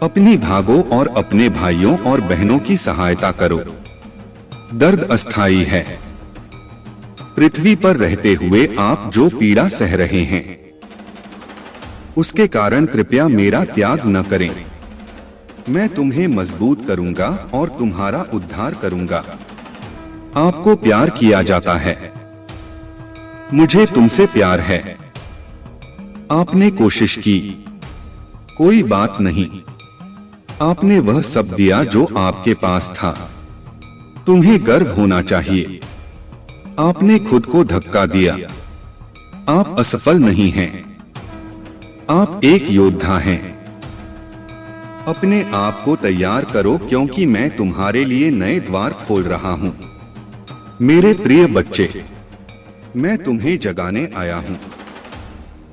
अपनी भागो और अपने भाइयों और बहनों की सहायता करो। दर्द अस्थायी है। पृथ्वी पर रहते हुए आप जो पीड़ा सह रहे हैं उसके कारण कृपया मेरा त्याग न करें। मैं तुम्हें मजबूत करूंगा और तुम्हारा उद्धार करूंगा। आपको प्यार किया जाता है। मुझे तुमसे प्यार है। आपने कोशिश की, कोई बात नहीं। आपने वह सब दिया जो आपके पास था। तुम्हें गर्व होना चाहिए। आपने खुद को धक्का दिया। आप असफल नहीं हैं। आप एक योद्धा हैं। अपने आप को तैयार करो क्योंकि मैं तुम्हारे लिए नए द्वार खोल रहा हूं। मेरे प्रिय बच्चे, मैं तुम्हें जगाने आया हूं।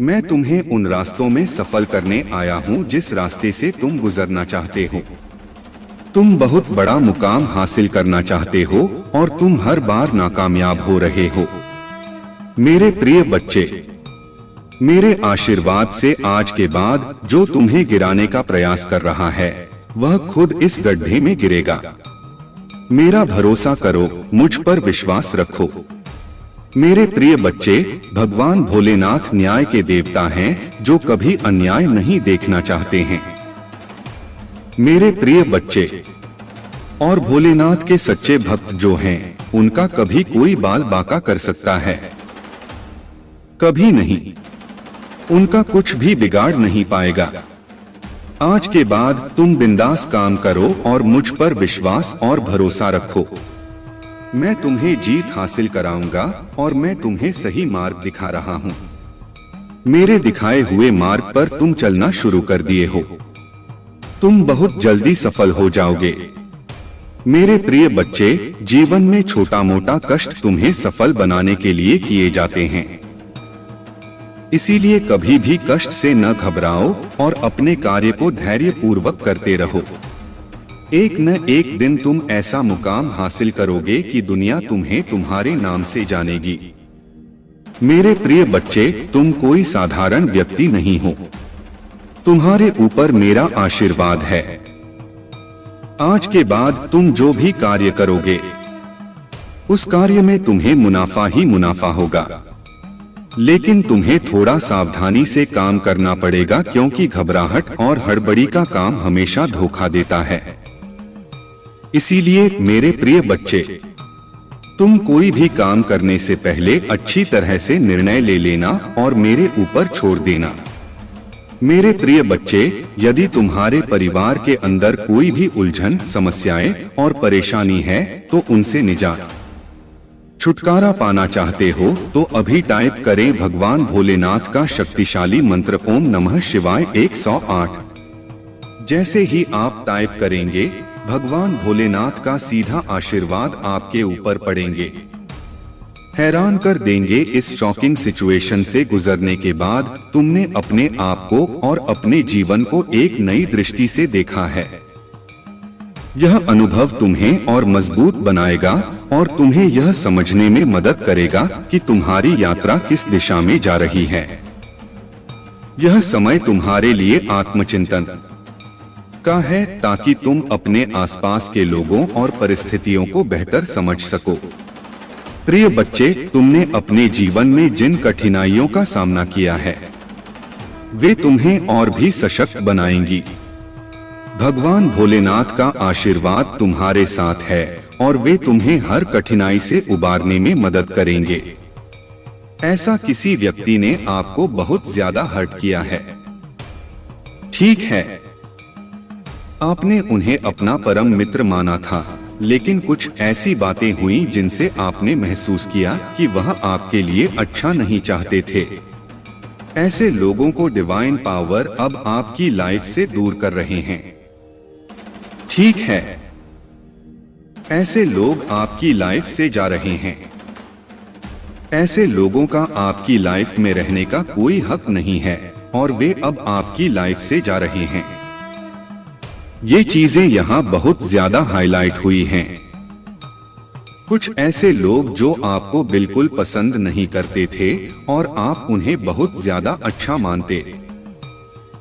मैं तुम्हें उन रास्तों में सफल करने आया हूं जिस रास्ते से तुम गुजरना चाहते हो। तुम बहुत बड़ा मुकाम हासिल करना चाहते हो और तुम हर बार नाकामयाब हो रहे हो। मेरे प्रिय बच्चे, मेरे आशीर्वाद से आज के बाद जो तुम्हें गिराने का प्रयास कर रहा है वह खुद इस गड्ढे में गिरेगा। मेरा भरोसा करो, मुझ पर विश्वास रखो। मेरे प्रिय बच्चे, भगवान भोलेनाथ न्याय के देवता हैं जो कभी अन्याय नहीं देखना चाहते हैं। मेरे प्रिय बच्चे, और भोलेनाथ के सच्चे भक्त जो हैं उनका कभी कोई बाल बांका कर सकता है? कभी नहीं। उनका कुछ भी बिगाड़ नहीं पाएगा। आज के बाद तुम बिंदास काम करो और मुझ पर विश्वास और भरोसा रखो। मैं तुम्हें जीत हासिल कराऊंगा और मैं तुम्हें सही मार्ग दिखा रहा हूँ। मेरे दिखाए हुए मार्ग पर तुम चलना शुरू कर दिए हो। तुम बहुत जल्दी सफल हो जाओगे। मेरे प्रिय बच्चे, जीवन में छोटा मोटा कष्ट तुम्हें सफल बनाने के लिए किए जाते हैं। इसीलिए कभी भी कष्ट से न घबराओ और अपने कार्य को धैर्यपूर्वक करते रहो। एक न एक दिन तुम ऐसा मुकाम हासिल करोगे कि दुनिया तुम्हें तुम्हारे नाम से जानेगी। मेरे प्रिय बच्चे, तुम कोई साधारण व्यक्ति नहीं हो। तुम्हारे ऊपर मेरा आशीर्वाद है। आज के बाद तुम जो भी कार्य करोगे, उस कार्य में तुम्हें मुनाफा ही मुनाफा होगा। लेकिन तुम्हें थोड़ा सावधानी से काम करना पड़ेगा, क्योंकि घबराहट और हड़बड़ी का काम हमेशा धोखा देता है। इसीलिए मेरे प्रिय बच्चे, तुम कोई भी काम करने से पहले अच्छी तरह से निर्णय ले लेना और मेरे ऊपर छोड़ देना। मेरे प्रिय बच्चे, यदि तुम्हारे परिवार के अंदर कोई भी उलझन, समस्याएं और परेशानी है तो उनसे निजात, छुटकारा पाना चाहते हो तो अभी टाइप करें भगवान भोलेनाथ का शक्तिशाली मंत्र ओम नमः शिवाय 108। जैसे ही आप टाइप करेंगे, भगवान भोलेनाथ का सीधा आशीर्वाद आपके ऊपर पड़ेंगे। हैरान कर देंगे। इस शॉकिंग सिचुएशन से गुजरने के बाद तुमने अपने आप को और अपने जीवन को एक नई दृष्टि से देखा है। यह अनुभव तुम्हें और मजबूत बनाएगा और तुम्हें यह समझने में मदद करेगा कि तुम्हारी यात्रा किस दिशा में जा रही है। यह समय तुम्हारे लिए आत्मचिंतन का है, ताकि तुम अपने आसपास के लोगों और परिस्थितियों को बेहतर समझ सको। प्रिय बच्चे, तुमने अपने जीवन में जिन कठिनाइयों का सामना किया है, वे तुम्हें और भी सशक्त बनाएंगी। भगवान भोलेनाथ का आशीर्वाद तुम्हारे साथ है और वे तुम्हें हर कठिनाई से उबारने में मदद करेंगे। ऐसा किसी व्यक्ति ने आपको बहुत ज्यादा हर्ट किया है, ठीक है, आपने उन्हें अपना परम मित्र माना था, लेकिन कुछ ऐसी बातें हुई जिनसे आपने महसूस किया कि वह आपके लिए अच्छा नहीं चाहते थे। ऐसे लोगों को डिवाइन पावर अब आपकी लाइफ से दूर कर रहे हैं, ठीक है, ऐसे लोग आपकी लाइफ से जा रहे हैं। ऐसे लोगों का आपकी लाइफ में रहने का कोई हक नहीं है और वे अब आपकी लाइफ से जा रहे हैं। ये चीजें यहाँ बहुत ज्यादा हाईलाइट हुई हैं। कुछ ऐसे लोग जो आपको बिल्कुल पसंद नहीं करते थे और आप उन्हें बहुत ज्यादा अच्छा मानते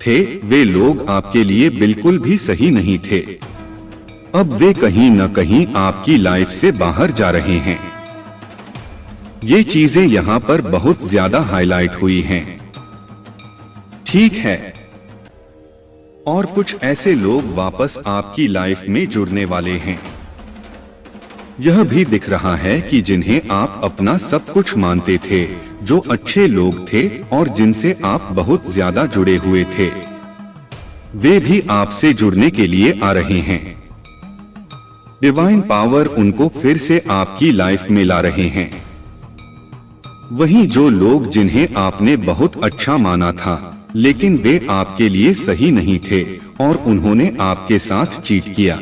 थे, वे लोग आपके लिए बिल्कुल भी सही नहीं थे। अब वे कहीं न कहीं आपकी लाइफ से बाहर जा रहे हैं। ये चीजें यहाँ पर बहुत ज्यादा हाईलाइट हुई हैं, ठीक है। और कुछ ऐसे लोग वापस आपकी लाइफ में जुड़ने वाले हैं। यह भी दिख रहा है कि जिन्हें आप अपना सब कुछ मानते थे, जो अच्छे लोग थे और जिनसे आप बहुत ज्यादा जुड़े हुए थे, वे भी आपसे जुड़ने के लिए आ रहे हैं। डिवाइन पावर उनको फिर से आपकी लाइफ में ला रहे हैं। वहीं जो लोग जिन्हें आपने बहुत अच्छा माना था, लेकिन वे आपके लिए सही नहीं थे और उन्होंने आपके साथ चीट किया,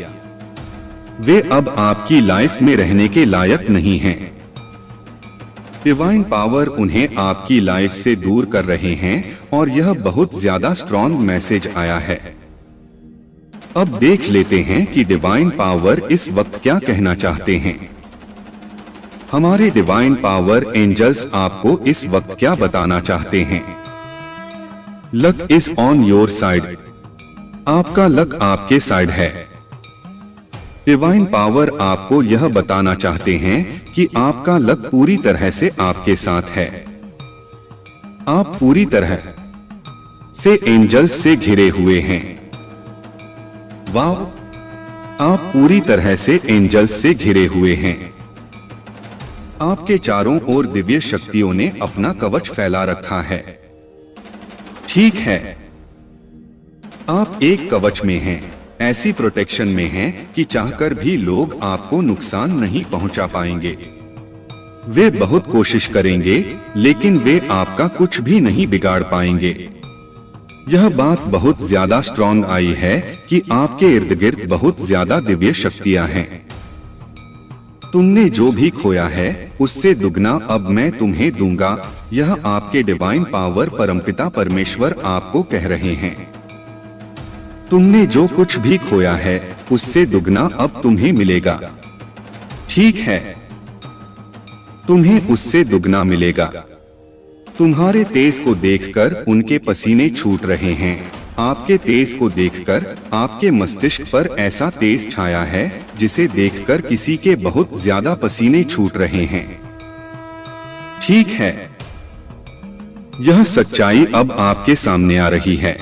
वे अब आपकी लाइफ में रहने के लायक नहीं हैं। डिवाइन पावर उन्हें आपकी लाइफ से दूर कर रहे हैं और यह बहुत ज्यादा स्ट्रॉन्ग मैसेज आया है। अब देख लेते हैं कि डिवाइन पावर इस वक्त क्या कहना चाहते हैं। हमारे डिवाइन पावर एंजल्स आपको इस वक्त क्या बताना चाहते हैं। Luck is on your side. आपका लक आपके साइड है। डिवाइन पावर आपको यह बताना चाहते हैं कि आपका लक पूरी तरह से आपके साथ है। आप पूरी तरह से एंजल्स से घिरे हुए हैं। वाह, आप पूरी तरह से एंजल्स से घिरे हुए हैं। आपके चारों ओर दिव्य शक्तियों ने अपना कवच फैला रखा है, ठीक है। आप एक कवच में हैं। ऐसी प्रोटेक्शन में हैं कि चाहकर भी लोग आपको नुकसान नहीं पहुंचा पाएंगे। वे बहुत कोशिश करेंगे लेकिन वे आपका कुछ भी नहीं बिगाड़ पाएंगे। यह बात बहुत ज्यादा स्ट्रॉन्ग आई है कि आपके इर्द गिर्द बहुत ज्यादा दिव्य शक्तियां हैं। तुमने जो भी खोया है उससे दुगना अब मैं तुम्हें दूंगा, यह आपके डिवाइन पावर परमपिता परमेश्वर आपको कह रहे हैं। तुमने जो कुछ भी खोया है उससे दुगना अब तुम्हें मिलेगा। ठीक है, तुम्हें उससे दुगना मिलेगा। तुम्हारे तेज को देखकर उनके पसीने छूट रहे हैं। आपके तेज को देखकर आपके मस्तिष्क पर ऐसा तेज छाया है जिसे देखकर किसी के बहुत ज्यादा पसीने छूट रहे हैं। ठीक है, यह सच्चाई अब आपके सामने आ रही है।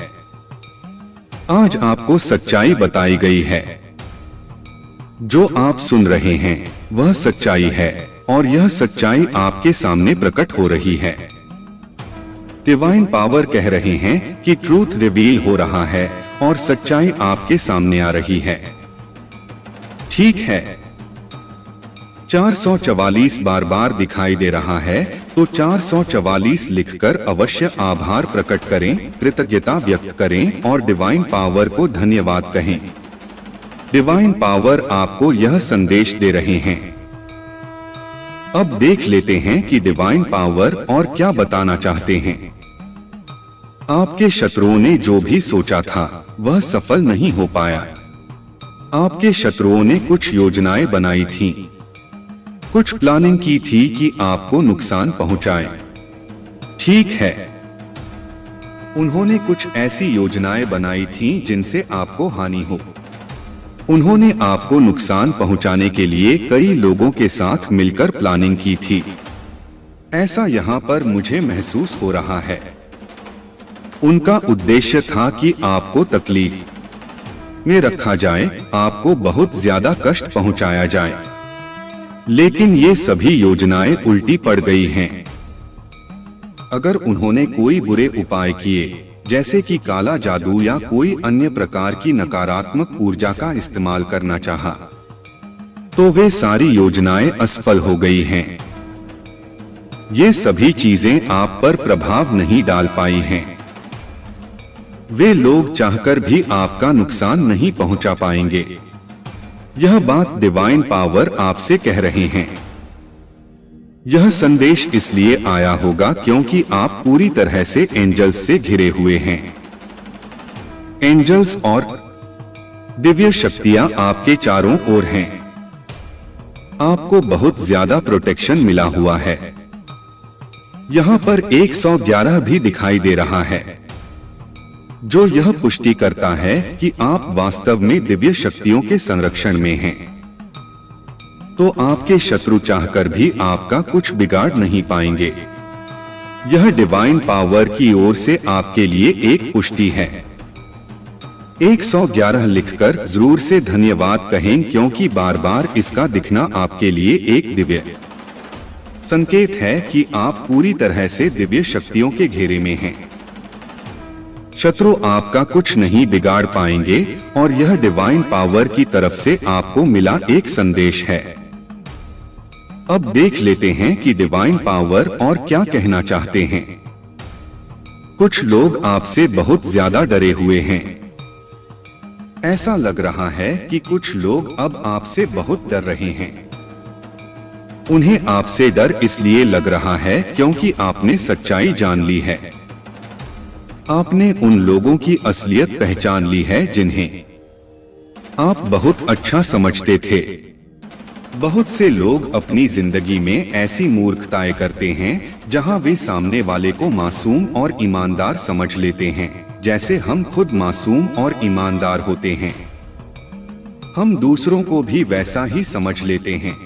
आज आपको सच्चाई बताई गई है। जो आप सुन रहे हैं वह सच्चाई है और यह सच्चाई आपके सामने प्रकट हो रही है। डिवाइन पावर कह रहे हैं कि ट्रूथ रिवील हो रहा है और सच्चाई आपके सामने आ रही है। ठीक है, 444 बार बार दिखाई दे रहा है तो 444 लिखकर अवश्य आभार प्रकट करें, कृतज्ञता व्यक्त करें और डिवाइन पावर को धन्यवाद कहें। डिवाइन पावर आपको यह संदेश दे रहे हैं। अब देख लेते हैं कि डिवाइन पावर और क्या बताना चाहते हैं। आपके शत्रुओं ने जो भी सोचा था वह सफल नहीं हो पाया। आपके शत्रुओं ने कुछ योजनाएं बनाई थीं, कुछ प्लानिंग की थी कि आपको नुकसान पहुंचाए। ठीक है, उन्होंने कुछ ऐसी योजनाएं बनाई थीं जिनसे आपको हानि हो। उन्होंने आपको नुकसान पहुंचाने के लिए कई लोगों के साथ मिलकर प्लानिंग की थी। ऐसा यहाँ पर मुझे महसूस हो रहा है। उनका उद्देश्य था कि आपको तकलीफ में रखा जाए, आपको बहुत ज्यादा कष्ट पहुंचाया जाए। लेकिन ये सभी योजनाएं उल्टी पड़ गई हैं। अगर उन्होंने कोई बुरे उपाय किए जैसे कि काला जादू या कोई अन्य प्रकार की नकारात्मक ऊर्जा का इस्तेमाल करना चाहा, तो वे सारी योजनाएं असफल हो गई हैं। ये सभी चीजें आप पर प्रभाव नहीं डाल पाई हैं। वे लोग चाहकर भी आपका नुकसान नहीं पहुंचा पाएंगे। यह बात डिवाइन पावर आपसे कह रहे हैं। यह संदेश इसलिए आया होगा क्योंकि आप पूरी तरह से एंजल्स से घिरे हुए हैं। एंजल्स और दिव्य शक्तियां आपके चारों ओर हैं। आपको बहुत ज्यादा प्रोटेक्शन मिला हुआ है। यहाँ पर 111 भी दिखाई दे रहा है, जो यह पुष्टि करता है कि आप वास्तव में दिव्य शक्तियों के संरक्षण में हैं। तो आपके शत्रु चाहकर भी आपका कुछ बिगाड़ नहीं पाएंगे। यह डिवाइन पावर की ओर से आपके लिए एक पुष्टि है। 111 लिखकर जरूर से धन्यवाद कहें क्योंकि बार बार इसका दिखना आपके लिए एक दिव्य संकेत है कि आप पूरी तरह से दिव्य शक्तियों के घेरे में हैं। शत्रु आपका कुछ नहीं बिगाड़ पाएंगे और यह डिवाइन पावर की तरफ से आपको मिला एक संदेश है। अब देख लेते हैं कि डिवाइन पावर और क्या कहना चाहते हैं। कुछ लोग आपसे बहुत ज्यादा डरे हुए हैं। ऐसा लग रहा है कि कुछ लोग अब आपसे बहुत डर रहे हैं। उन्हें आपसे डर इसलिए लग रहा है क्योंकि आपने सच्चाई जान ली है। आपने उन लोगों की असलियत पहचान ली है जिन्हें आप बहुत अच्छा समझते थे। बहुत से लोग अपनी जिंदगी में ऐसी मूर्खताएं करते हैं जहां वे सामने वाले को मासूम और ईमानदार समझ लेते हैं, जैसे हम खुद मासूम और ईमानदार होते हैं। हम दूसरों को भी वैसा ही समझ लेते हैं।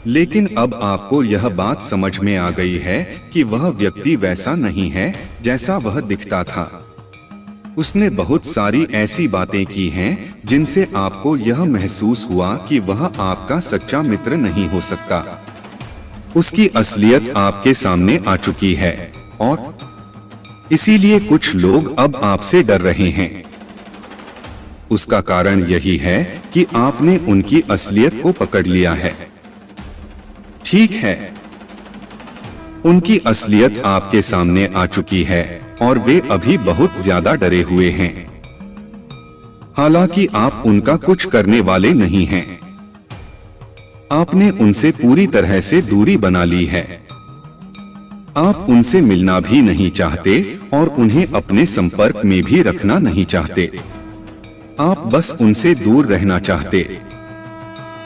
लेकिन अब आपको यह बात समझ में आ गई है कि वह व्यक्ति वैसा नहीं है जैसा वह दिखता था। उसने बहुत सारी ऐसी बातें की हैं जिनसे आपको यह महसूस हुआ कि वह आपका सच्चा मित्र नहीं हो सकता। उसकी असलियत आपके सामने आ चुकी है और इसीलिए कुछ लोग अब आपसे डर रहे हैं। उसका कारण यही है कि आपने उनकी असलियत को पकड़ लिया है। ठीक है, उनकी असलियत आपके सामने आ चुकी है और वे अभी बहुत ज्यादा डरे हुए हैं। हालांकि आप उनका कुछ करने वाले नहीं हैं। आपने उनसे पूरी तरह से दूरी बना ली है। आप उनसे मिलना भी नहीं चाहते और उन्हें अपने संपर्क में भी रखना नहीं चाहते। आप बस उनसे दूर रहना चाहते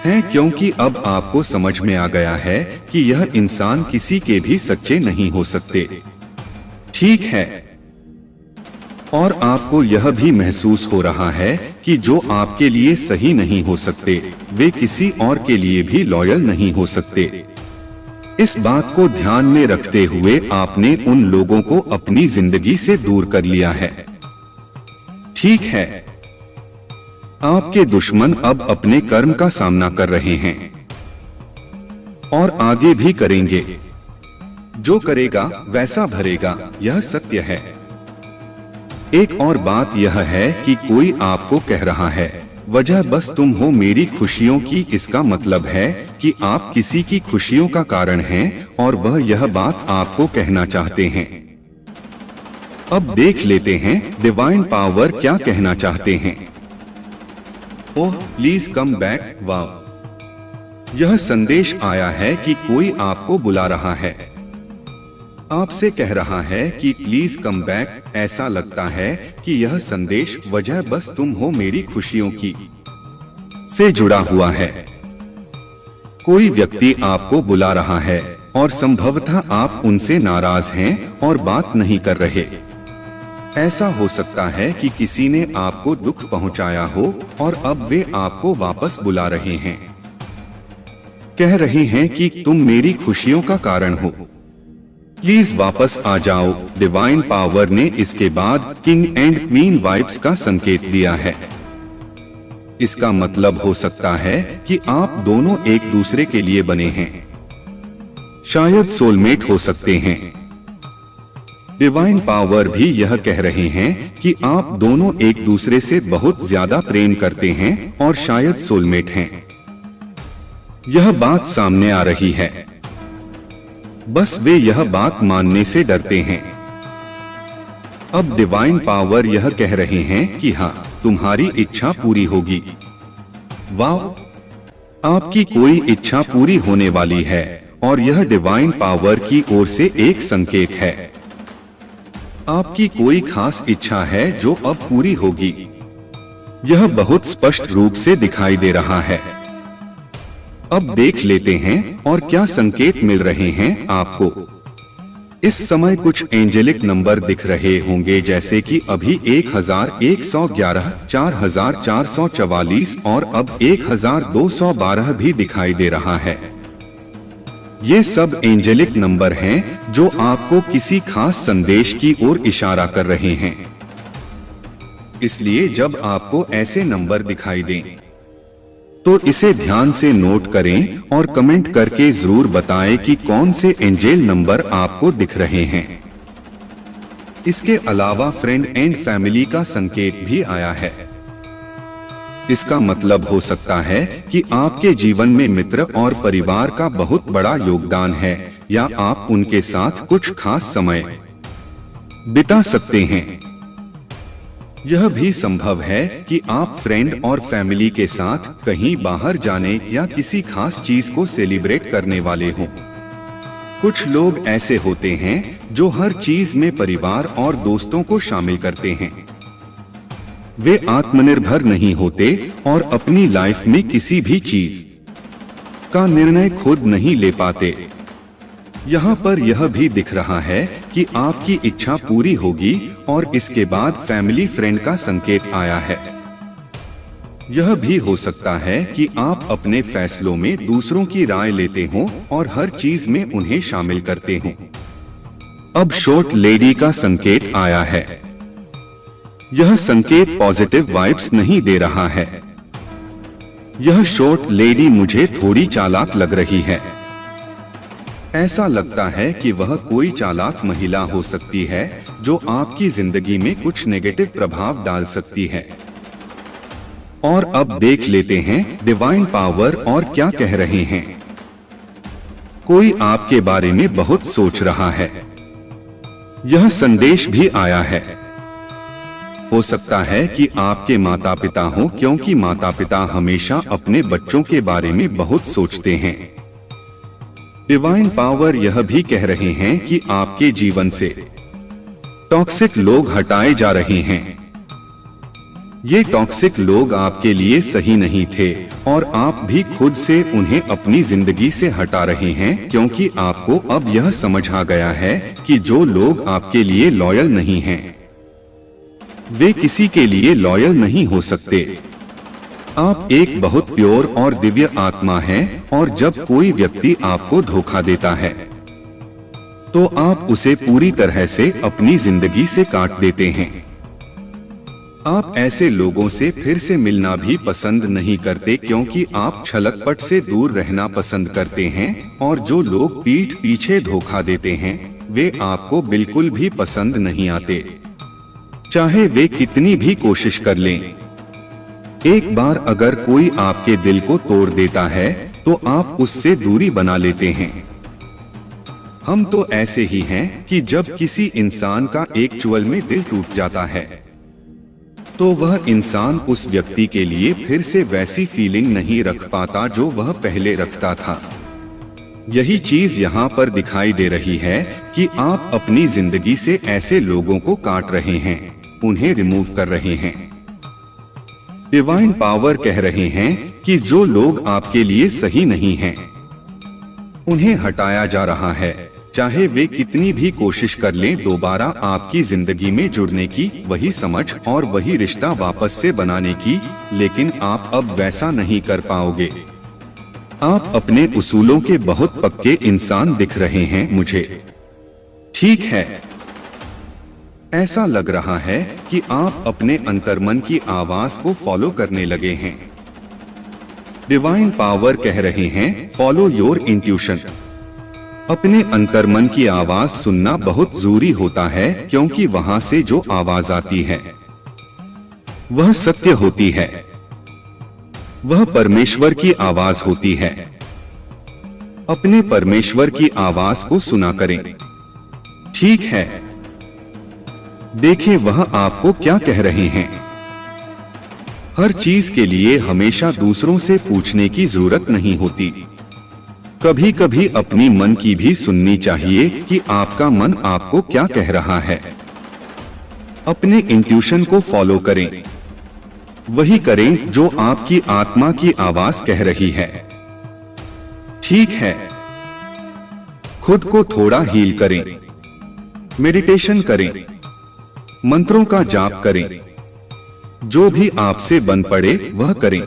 हैं, क्योंकि अब आपको समझ में आ गया है कि यह इंसान किसी के भी सच्चे नहीं हो सकते। ठीक है, और आपको यह भी महसूस हो रहा है कि जो आपके लिए सही नहीं हो सकते, वे किसी और के लिए भी लॉयल नहीं हो सकते। इस बात को ध्यान में रखते हुए आपने उन लोगों को अपनी जिंदगी से दूर कर लिया है। ठीक है, आपके दुश्मन अब अपने कर्म का सामना कर रहे हैं और आगे भी करेंगे। जो करेगा वैसा भरेगा, यह सत्य है। एक और बात यह है कि कोई आपको कह रहा है, वजह बस तुम हो मेरी खुशियों की। इसका मतलब है कि आप किसी की खुशियों का कारण हैं और वह यह बात आपको कहना चाहते हैं। अब देख लेते हैं डिवाइन पावर क्या कहना चाहते हैं। Oh please come back. वाह, यह संदेश आया है कि कोई आपको बुला रहा है, आपसे कह रहा है कि प्लीज कम बैक। ऐसा लगता है कि यह संदेश वजह बस तुम हो मेरी खुशियों की से जुड़ा हुआ है। कोई व्यक्ति आपको बुला रहा है और संभवतः आप उनसे नाराज हैं और बात नहीं कर रहे। ऐसा हो सकता है कि किसी ने आपको दुख पहुंचाया हो और अब वे आपको वापस बुला रहे हैं, कह रहे हैं कि तुम मेरी खुशियों का कारण हो, प्लीज वापस आ जाओ। डिवाइन पावर ने इसके बाद किंग एंड क्वीन वाइब्स का संकेत दिया है। इसका मतलब हो सकता है कि आप दोनों एक दूसरे के लिए बने हैं, शायद सोलमेट हो सकते हैं। डिवाइन पावर भी यह कह रहे हैं कि आप दोनों एक दूसरे से बहुत ज्यादा प्रेम करते हैं और शायद सोलमेट हैं। यह बात सामने आ रही है, बस वे यह बात मानने से डरते हैं। अब डिवाइन पावर यह कह रहे हैं कि हाँ, तुम्हारी इच्छा पूरी होगी। वाह, आपकी कोई इच्छा पूरी होने वाली है और यह डिवाइन पावर की ओर से एक संकेत है। आपकी कोई खास इच्छा है जो अब पूरी होगी। यह बहुत स्पष्ट रूप से दिखाई दे रहा है। अब देख लेते हैं और क्या संकेत मिल रहे हैं आपको। इस समय कुछ एंजेलिक नंबर दिख रहे होंगे, जैसे कि अभी 1111, 4444 और अब 1212 भी दिखाई दे रहा है। ये सब एंजेलिक नंबर हैं जो आपको किसी खास संदेश की ओर इशारा कर रहे हैं। इसलिए जब आपको ऐसे नंबर दिखाई दें तो इसे ध्यान से नोट करें और कमेंट करके जरूर बताएं कि कौन से एंजेल नंबर आपको दिख रहे हैं। इसके अलावा फ्रेंड एंड फैमिली का संकेत भी आया है। इसका मतलब हो सकता है कि आपके जीवन में मित्र और परिवार का बहुत बड़ा योगदान है, या आप उनके साथ कुछ खास समय बिता सकते हैं। यह भी संभव है कि आप फ्रेंड और फैमिली के साथ कहीं बाहर जाने या किसी खास चीज को सेलिब्रेट करने वाले हों। कुछ लोग ऐसे होते हैं जो हर चीज में परिवार और दोस्तों को शामिल करते हैं। वे आत्मनिर्भर नहीं होते और अपनी लाइफ में किसी भी चीज का निर्णय खुद नहीं ले पाते। यहाँ पर यह भी दिख रहा है कि आपकी इच्छा पूरी होगी और इसके बाद फैमिली फ्रेंड का संकेत आया है। यह भी हो सकता है कि आप अपने फैसलों में दूसरों की राय लेते हों और हर चीज में उन्हें शामिल करते हों। अब शॉर्ट लेडी का संकेत आया है। यह संकेत पॉजिटिव वाइब्स नहीं दे रहा है। यह शॉर्ट लेडी मुझे थोड़ी चालाक लग रही है। ऐसा लगता है कि वह कोई चालाक महिला हो सकती है जो आपकी जिंदगी में कुछ नेगेटिव प्रभाव डाल सकती है। और अब देख लेते हैं डिवाइन पावर और क्या कह रहे हैं। कोई आपके बारे में बहुत सोच रहा है। यह संदेश भी आया है। हो सकता है कि आपके माता पिता हो, क्योंकि माता पिता हमेशा अपने बच्चों के बारे में बहुत सोचते हैं। डिवाइन पावर यह भी कह रहे हैं कि आपके जीवन से टॉक्सिक लोग हटाए जा रहे हैं। ये टॉक्सिक लोग आपके लिए सही नहीं थे और आप भी खुद से उन्हें अपनी जिंदगी से हटा रहे हैं, क्योंकि आपको अब यह समझ आ गया है कि जो लोग आपके लिए लॉयल नहीं हैं, वे किसी के लिए लॉयल नहीं हो सकते। आप एक बहुत प्योर और दिव्य आत्मा हैं और जब कोई व्यक्ति आपको धोखा देता है तो आप उसे पूरी तरह से अपनी जिंदगी से काट देते हैं। आप ऐसे लोगों से फिर से मिलना भी पसंद नहीं करते, क्योंकि आप छलकपट से दूर रहना पसंद करते हैं और जो लोग पीठ पीछे धोखा देते हैं वे आपको बिल्कुल भी पसंद नहीं आते, चाहे वे कितनी भी कोशिश कर लें। एक बार अगर कोई आपके दिल को तोड़ देता है तो आप उससे दूरी बना लेते हैं। हम तो ऐसे ही हैं कि जब किसी इंसान का एक चुअल में दिल टूट जाता है तो वह इंसान उस व्यक्ति के लिए फिर से वैसी फीलिंग नहीं रख पाता जो वह पहले रखता था। यही चीज यहाँ पर दिखाई दे रही है कि आप अपनी जिंदगी से ऐसे लोगों को काट रहे हैं, उन्हें रिमूव कर रहे हैं। डिवाइन पावर कह रहे हैं कि जो लोग आपके लिए सही नहीं हैं, उन्हें हटाया जा रहा है, चाहे वे कितनी भी कोशिश कर लें दोबारा आपकी जिंदगी में जुड़ने की, वही समझ और वही रिश्ता वापस से बनाने की, लेकिन आप अब वैसा नहीं कर पाओगे। आप अपने उसूलों के बहुत पक्के इंसान दिख रहे हैं मुझे। ठीक है, ऐसा लग रहा है कि आप अपने अंतर्मन की आवाज को फॉलो करने लगे हैं। डिवाइन पावर कह रहे हैं फॉलो योर इंट्यूशन। अपने अंतर्मन की आवाज सुनना बहुत जरूरी होता है, क्योंकि वहां से जो आवाज आती है वह सत्य होती है, वह परमेश्वर की आवाज होती है। अपने परमेश्वर की आवाज को सुना करें। ठीक है, देखें वह आपको क्या कह रहे हैं। हर चीज के लिए हमेशा दूसरों से पूछने की जरूरत नहीं होती। कभी कभी अपनी मन की भी सुननी चाहिए कि आपका मन आपको क्या कह रहा है। अपने इंट्यूशन को फॉलो करें, वही करें जो आपकी आत्मा की आवाज कह रही है। ठीक है, खुद को थोड़ा हील करें, मेडिटेशन करें, मंत्रों का जाप करें, जो भी आपसे बन पड़े वह करें,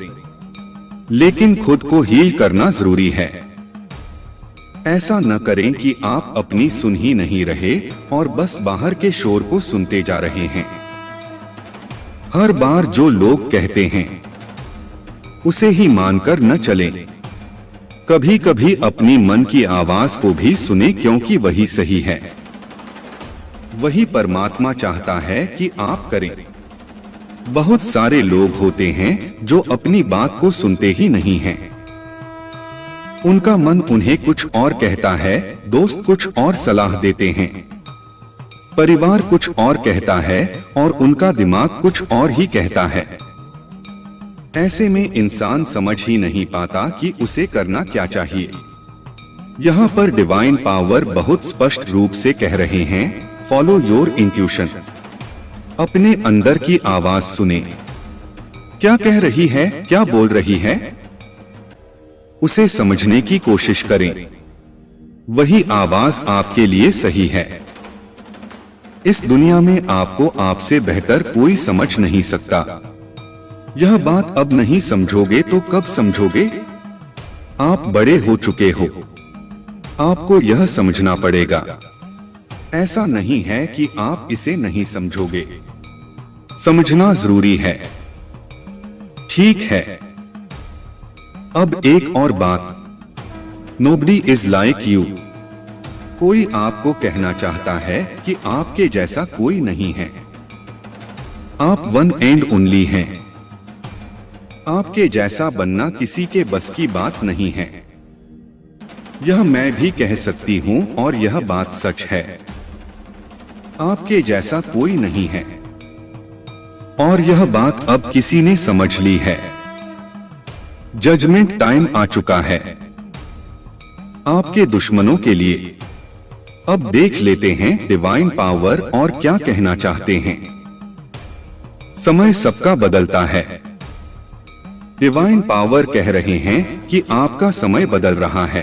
लेकिन खुद को हील करना जरूरी है। ऐसा न करें कि आप अपनी सुन ही नहीं रहे और बस बाहर के शोर को सुनते जा रहे हैं। हर बार जो लोग कहते हैं उसे ही मानकर न चलें। कभी कभी अपनी मन की आवाज को भी सुने, क्योंकि वही सही है, वही परमात्मा चाहता है कि आप करें। बहुत सारे लोग होते हैं जो अपनी बात को सुनते ही नहीं हैं। उनका मन उन्हें कुछ और कहता है, दोस्त कुछ और सलाह देते हैं, परिवार कुछ और कहता है और उनका दिमाग कुछ और ही कहता है। ऐसे में इंसान समझ ही नहीं पाता कि उसे करना क्या चाहिए। यहाँ पर डिवाइन पावर बहुत स्पष्ट रूप से कह रहे हैं फॉलो योर इंट्यूशन। अपने अंदर की आवाज सुने, क्या कह रही है, क्या बोल रही है, उसे समझने की कोशिश करें। वही आवाज आपके लिए सही है। इस दुनिया में आपको आपसे बेहतर कोई समझ नहीं सकता। यह बात अब नहीं समझोगे तो कब समझोगे? आप बड़े हो चुके हो, आपको यह समझना पड़ेगा। ऐसा नहीं है कि आप इसे नहीं समझोगे, समझना जरूरी है। ठीक है, अब एक और बात, नोबडी इज लाइक यू। कोई आपको कहना चाहता है कि आपके जैसा कोई नहीं है, आप वन एंड ओनली हैं। आपके जैसा बनना किसी के बस की बात नहीं है। यह मैं भी कह सकती हूँ और यह बात सच है। आपके जैसा कोई नहीं है और यह बात अब किसी ने समझ ली है। जजमेंट टाइम आ चुका है आपके दुश्मनों के लिए। अब देख लेते हैं डिवाइन पावर और क्या कहना चाहते हैं। समय सबका बदलता है। डिवाइन पावर कह रहे हैं कि आपका समय बदल रहा है।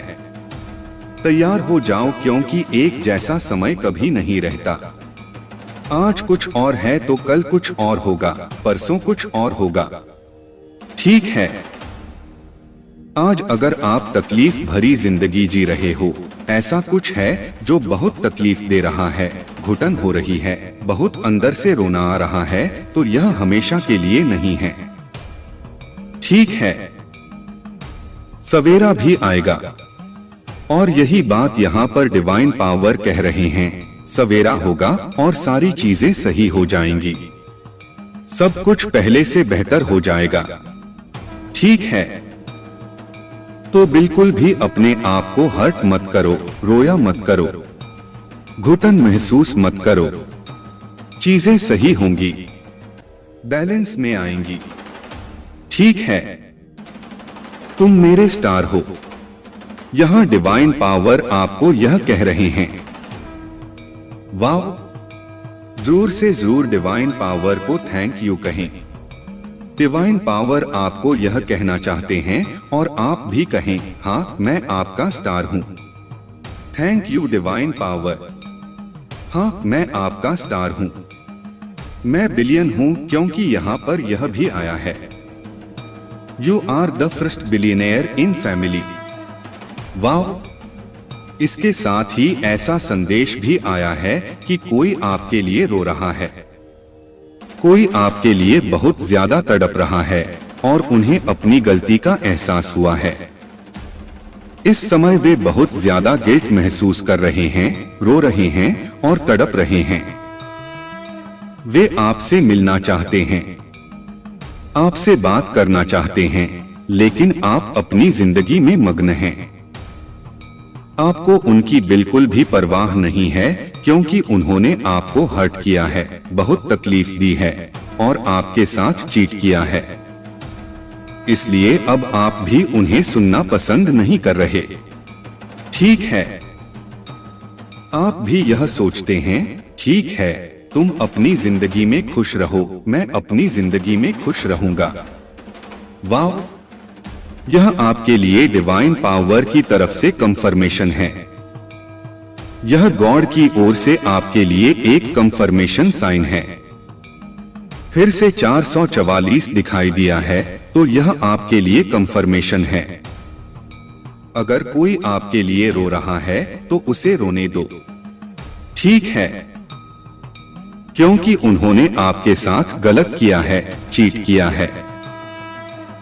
तैयार हो जाओ क्योंकि एक जैसा समय कभी नहीं रहता। आज कुछ और है तो कल कुछ और होगा, परसों कुछ और होगा। ठीक है, आज अगर आप तकलीफ भरी जिंदगी जी रहे हो, ऐसा कुछ है जो बहुत तकलीफ दे रहा है, घुटन हो रही है, बहुत अंदर से रोना आ रहा है, तो यह हमेशा के लिए नहीं है। ठीक है, सवेरा भी आएगा और यही बात यहाँ पर डिवाइन पावर कह रहे हैं। सवेरा होगा और सारी चीजें सही हो जाएंगी। सब कुछ पहले से बेहतर हो जाएगा। ठीक है, तो बिल्कुल भी अपने आप को हर्ट मत करो, रोया मत करो, घुटन महसूस मत करो। चीजें सही होंगी, बैलेंस में आएंगी। ठीक है, तुम मेरे स्टार हो। यहां डिवाइन पावर आपको यह कह रहे हैं। वाह, जरूर से जरूर डिवाइन पावर को थैंक यू कहें। डिवाइन पावर आपको यह कहना चाहते हैं और आप भी कहें, हाँ मैं आपका स्टार हूं। Thank you divine power. हाँ मैं आपका स्टार हूं। मैं बिलियन हूं क्योंकि यहाँ पर यह भी आया है। You are the first billionaire in family. वाह, इसके साथ ही ऐसा संदेश भी आया है कि कोई आपके लिए रो रहा है, कोई आपके लिए बहुत ज्यादा तड़प रहा है और उन्हें अपनी गलती का एहसास हुआ है। इस समय वे बहुत ज्यादा गिल्ट महसूस कर रहे हैं, रो रहे हैं और तड़प रहे हैं। वे आपसे मिलना चाहते हैं, आपसे बात करना चाहते हैं, लेकिन आप अपनी जिंदगी में मग्न हैं। आपको उनकी बिल्कुल भी परवाह नहीं है क्योंकि उन्होंने आपको हर्ट किया है, बहुत तकलीफ दी है और आपके साथ चीट किया है। इसलिए अब आप भी उन्हें सुनना पसंद नहीं कर रहे। ठीक है, आप भी यह सोचते हैं, ठीक है तुम अपनी जिंदगी में खुश रहो, मैं अपनी जिंदगी में खुश रहूंगा। वाह, यह आपके लिए डिवाइन पावर की तरफ से कंफर्मेशन है। यह गॉड की ओर से आपके लिए एक कंफर्मेशन साइन है। फिर से 444 दिखाई दिया है, तो यह आपके लिए कंफर्मेशन है। अगर कोई आपके लिए रो रहा है तो उसे रोने दो। ठीक है, क्योंकि उन्होंने आपके साथ गलत किया है, चीट किया है।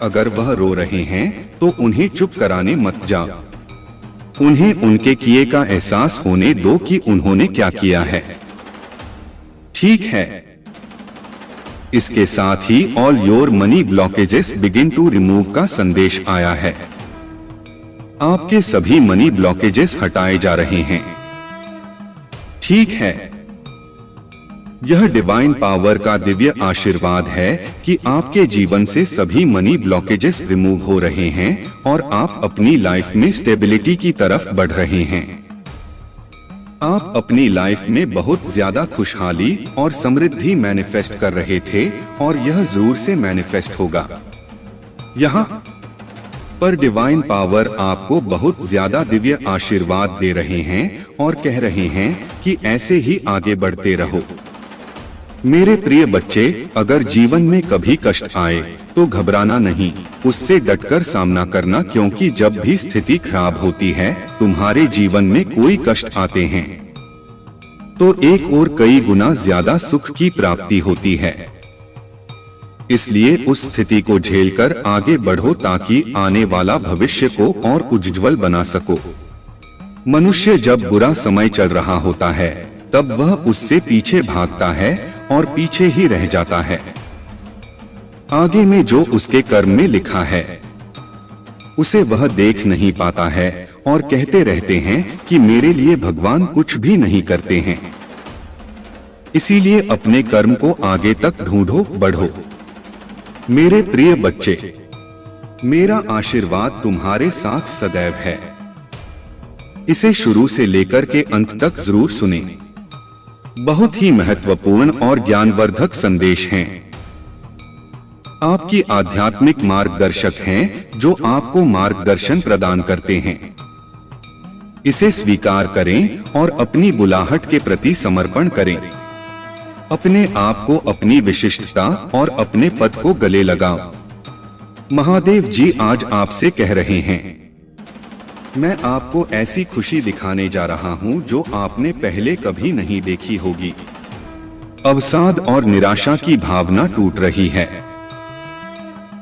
अगर वह रो रहे हैं तो उन्हें चुप कराने मत जाओ। उन्हें उनके किए का एहसास होने दो कि उन्होंने क्या किया है। ठीक है, इसके साथ ही all your money blockages begin to remove का संदेश आया है। आपके सभी मनी ब्लॉकेजेस हटाए जा रहे हैं। ठीक है, यह डिवाइन पावर का दिव्य आशीर्वाद है कि आपके जीवन से सभी मनी ब्लॉकेजेस रिमूव हो रहे हैं और आप अपनी लाइफ में स्टेबिलिटी की तरफ बढ़ रहे हैं। आप अपनी लाइफ में बहुत ज्यादा खुशहाली और समृद्धि मैनिफेस्ट कर रहे थे और यह जरूर से मैनिफेस्ट होगा। यहाँ पर डिवाइन पावर आपको बहुत ज्यादा दिव्य आशीर्वाद दे रहे हैं और कह रहे हैं कि ऐसे ही आगे बढ़ते रहो। मेरे प्रिय बच्चे, अगर जीवन में कभी कष्ट आए तो घबराना नहीं, उससे डटकर सामना करना, क्योंकि जब भी स्थिति खराब होती है, तुम्हारे जीवन में कोई कष्ट आते हैं तो एक और कई गुना ज्यादा सुख की प्राप्ति होती है। इसलिए उस स्थिति को झेलकर आगे बढ़ो ताकि आने वाला भविष्य को और उज्ज्वल बना सको। मनुष्य जब बुरा समय चल रहा होता है तब वह उससे पीछे भागता है और पीछे ही रह जाता है। आगे में जो उसके कर्म में लिखा है उसे वह देख नहीं पाता है और कहते रहते हैं कि मेरे लिए भगवान कुछ भी नहीं करते हैं। इसीलिए अपने कर्म को आगे तक ढूंढो, बढ़ो। मेरे प्रिय बच्चे, मेरा आशीर्वाद तुम्हारे साथ सदैव है। इसे शुरू से लेकर के अंत तक जरूर सुने। बहुत ही महत्वपूर्ण और ज्ञानवर्धक संदेश हैं। आपकी आध्यात्मिक मार्गदर्शक हैं जो आपको मार्गदर्शन प्रदान करते हैं। इसे स्वीकार करें और अपनी बुलाहट के प्रति समर्पण करें। अपने आप को, अपनी विशिष्टता और अपने पद को गले लगाओ। महादेव जी आज आपसे कह रहे हैं, मैं आपको ऐसी खुशी दिखाने जा रहा हूं जो आपने पहले कभी नहीं देखी होगी। अवसाद और निराशा की भावना टूट रही है।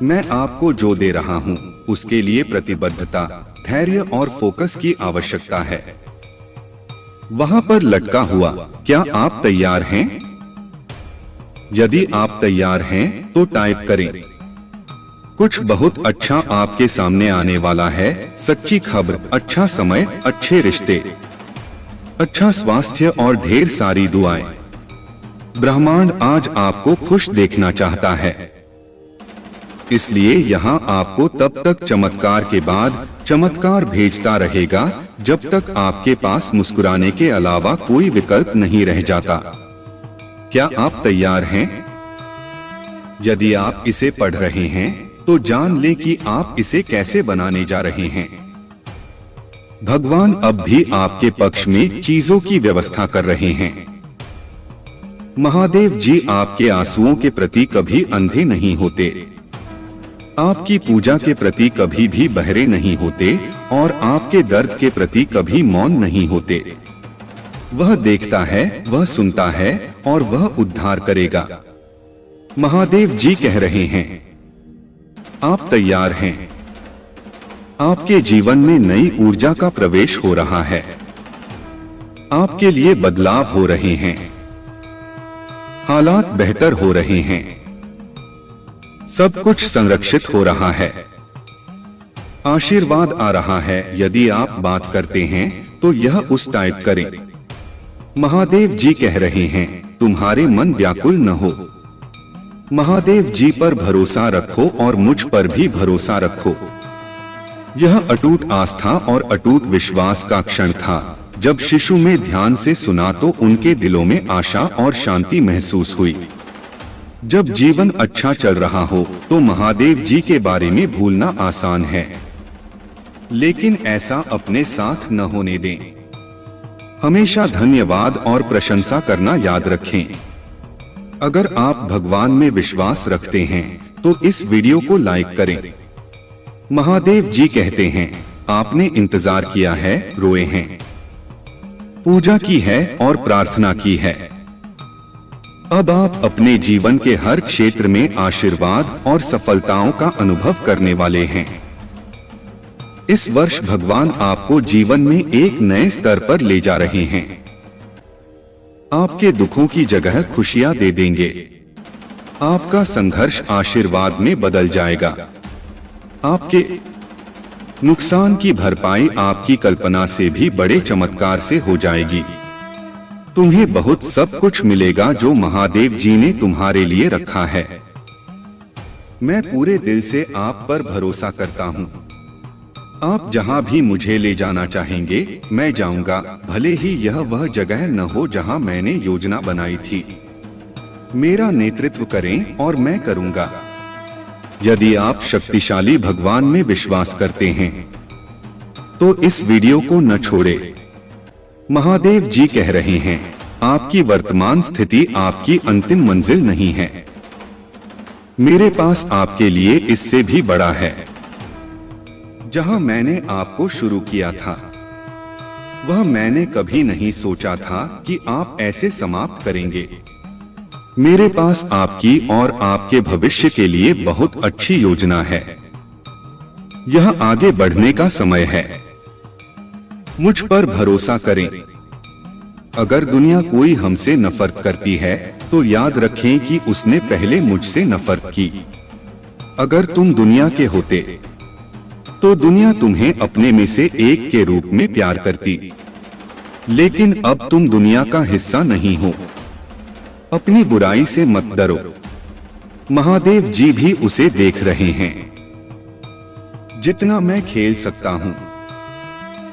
मैं आपको जो दे रहा हूं उसके लिए प्रतिबद्धता, धैर्य और फोकस की आवश्यकता है। वहां पर लटका हुआ, क्या आप तैयार हैं? यदि आप तैयार हैं तो टाइप करें। कुछ बहुत अच्छा आपके सामने आने वाला है। सच्ची खबर, अच्छा समय, अच्छे रिश्ते, अच्छा स्वास्थ्य और ढेर सारी दुआएं। ब्रह्मांड आज आपको खुश देखना चाहता है। इसलिए यहाँ आपको तब तक चमत्कार के बाद चमत्कार भेजता रहेगा जब तक आपके पास मुस्कुराने के अलावा कोई विकल्प नहीं रह जाता। क्या आप तैयार हैं? यदि आप इसे पढ़ रहे हैं तो जान लें कि आप इसे कैसे बनाने जा रहे हैं। भगवान अब भी आपके पक्ष में चीजों की व्यवस्था कर रहे हैं। महादेव जी आपके आंसुओं के प्रति कभी अंधे नहीं होते, आपकी पूजा के प्रति कभी भी बहरे नहीं होते और आपके दर्द के प्रति कभी मौन नहीं होते। वह देखता है, वह सुनता है और वह उद्धार करेगा। महादेव जी कह रहे हैं, आप तैयार हैं। आपके जीवन में नई ऊर्जा का प्रवेश हो रहा है। आपके लिए बदलाव हो रहे हैं। हालात बेहतर हो रहे हैं। सब कुछ संरक्षित हो रहा है। आशीर्वाद आ रहा है। यदि आप बात करते हैं तो यह उस टाइप करें। महादेव जी कह रहे हैं, तुम्हारे मन व्याकुल न हो। महादेव जी पर भरोसा रखो और मुझ पर भी भरोसा रखो। यह अटूट आस्था और अटूट विश्वास का क्षण था जब शिशु में ध्यान से सुना तो उनके दिलों में आशा और शांति महसूस हुई। जब जीवन अच्छा चल रहा हो तो महादेव जी के बारे में भूलना आसान है, लेकिन ऐसा अपने साथ न होने दें। हमेशा धन्यवाद और प्रशंसा करना याद रखें। अगर आप भगवान में विश्वास रखते हैं तो इस वीडियो को लाइक करें। महादेव जी कहते हैं, आपने इंतजार किया है, रोए हैं, पूजा की है और प्रार्थना की है। अब आप अपने जीवन के हर क्षेत्र में आशीर्वाद और सफलताओं का अनुभव करने वाले हैं। इस वर्ष भगवान आपको जीवन में एक नए स्तर पर ले जा रहे हैं। आपके दुखों की जगह खुशियां दे देंगे। आपका संघर्ष आशीर्वाद में बदल जाएगा। आपके नुकसान की भरपाई आपकी कल्पना से भी बड़े चमत्कार से हो जाएगी। तुम्हें बहुत सब कुछ मिलेगा जो महादेव जी ने तुम्हारे लिए रखा है। मैं पूरे दिल से आप पर भरोसा करता हूँ। आप जहाँ भी मुझे ले जाना चाहेंगे मैं जाऊंगा, भले ही यह वह जगह न हो जहाँ मैंने योजना बनाई थी। मेरा नेतृत्व करें और मैं करूंगा। यदि आप शक्तिशाली भगवान में विश्वास करते हैं तो इस वीडियो को न छोड़ें। महादेव जी कह रहे हैं, आपकी वर्तमान स्थिति आपकी अंतिम मंजिल नहीं है। मेरे पास आपके लिए इससे भी बड़ा है। जहां मैंने आपको शुरू किया था वह मैंने कभी नहीं सोचा था कि आप ऐसे समाप्त करेंगे। मेरे पास आपकी और आपके भविष्य के लिए बहुत अच्छी योजना है। यह आगे बढ़ने का समय है। मुझ पर भरोसा करें। अगर दुनिया कोई हमसे नफरत करती है तो याद रखें कि उसने पहले मुझसे नफरत की। अगर तुम दुनिया के होते तो दुनिया तुम्हें अपने में से एक के रूप में प्यार करती, लेकिन अब तुम दुनिया का हिस्सा नहीं हो। अपनी बुराई से मत डरो, महादेव जी भी उसे देख रहे हैं। जितना मैं खेल सकता हूं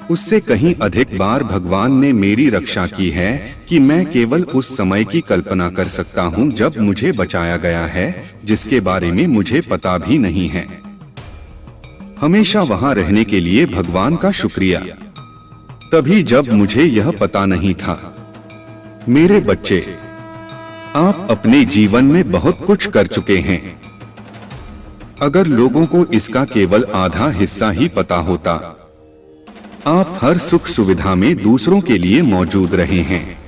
उससे कहीं अधिक बार भगवान ने मेरी रक्षा की है कि मैं केवल उस समय की कल्पना कर सकता हूं जब मुझे बचाया गया है, जिसके बारे में मुझे पता भी नहीं है। हमेशा वहां रहने के लिए भगवान का शुक्रिया, तभी जब मुझे यह पता नहीं था। मेरे बच्चे, आप अपने जीवन में बहुत कुछ कर चुके हैं। अगर लोगों को इसका केवल आधा हिस्सा ही पता होता। आप हर सुख सुविधा में दूसरों के लिए मौजूद रहे हैं।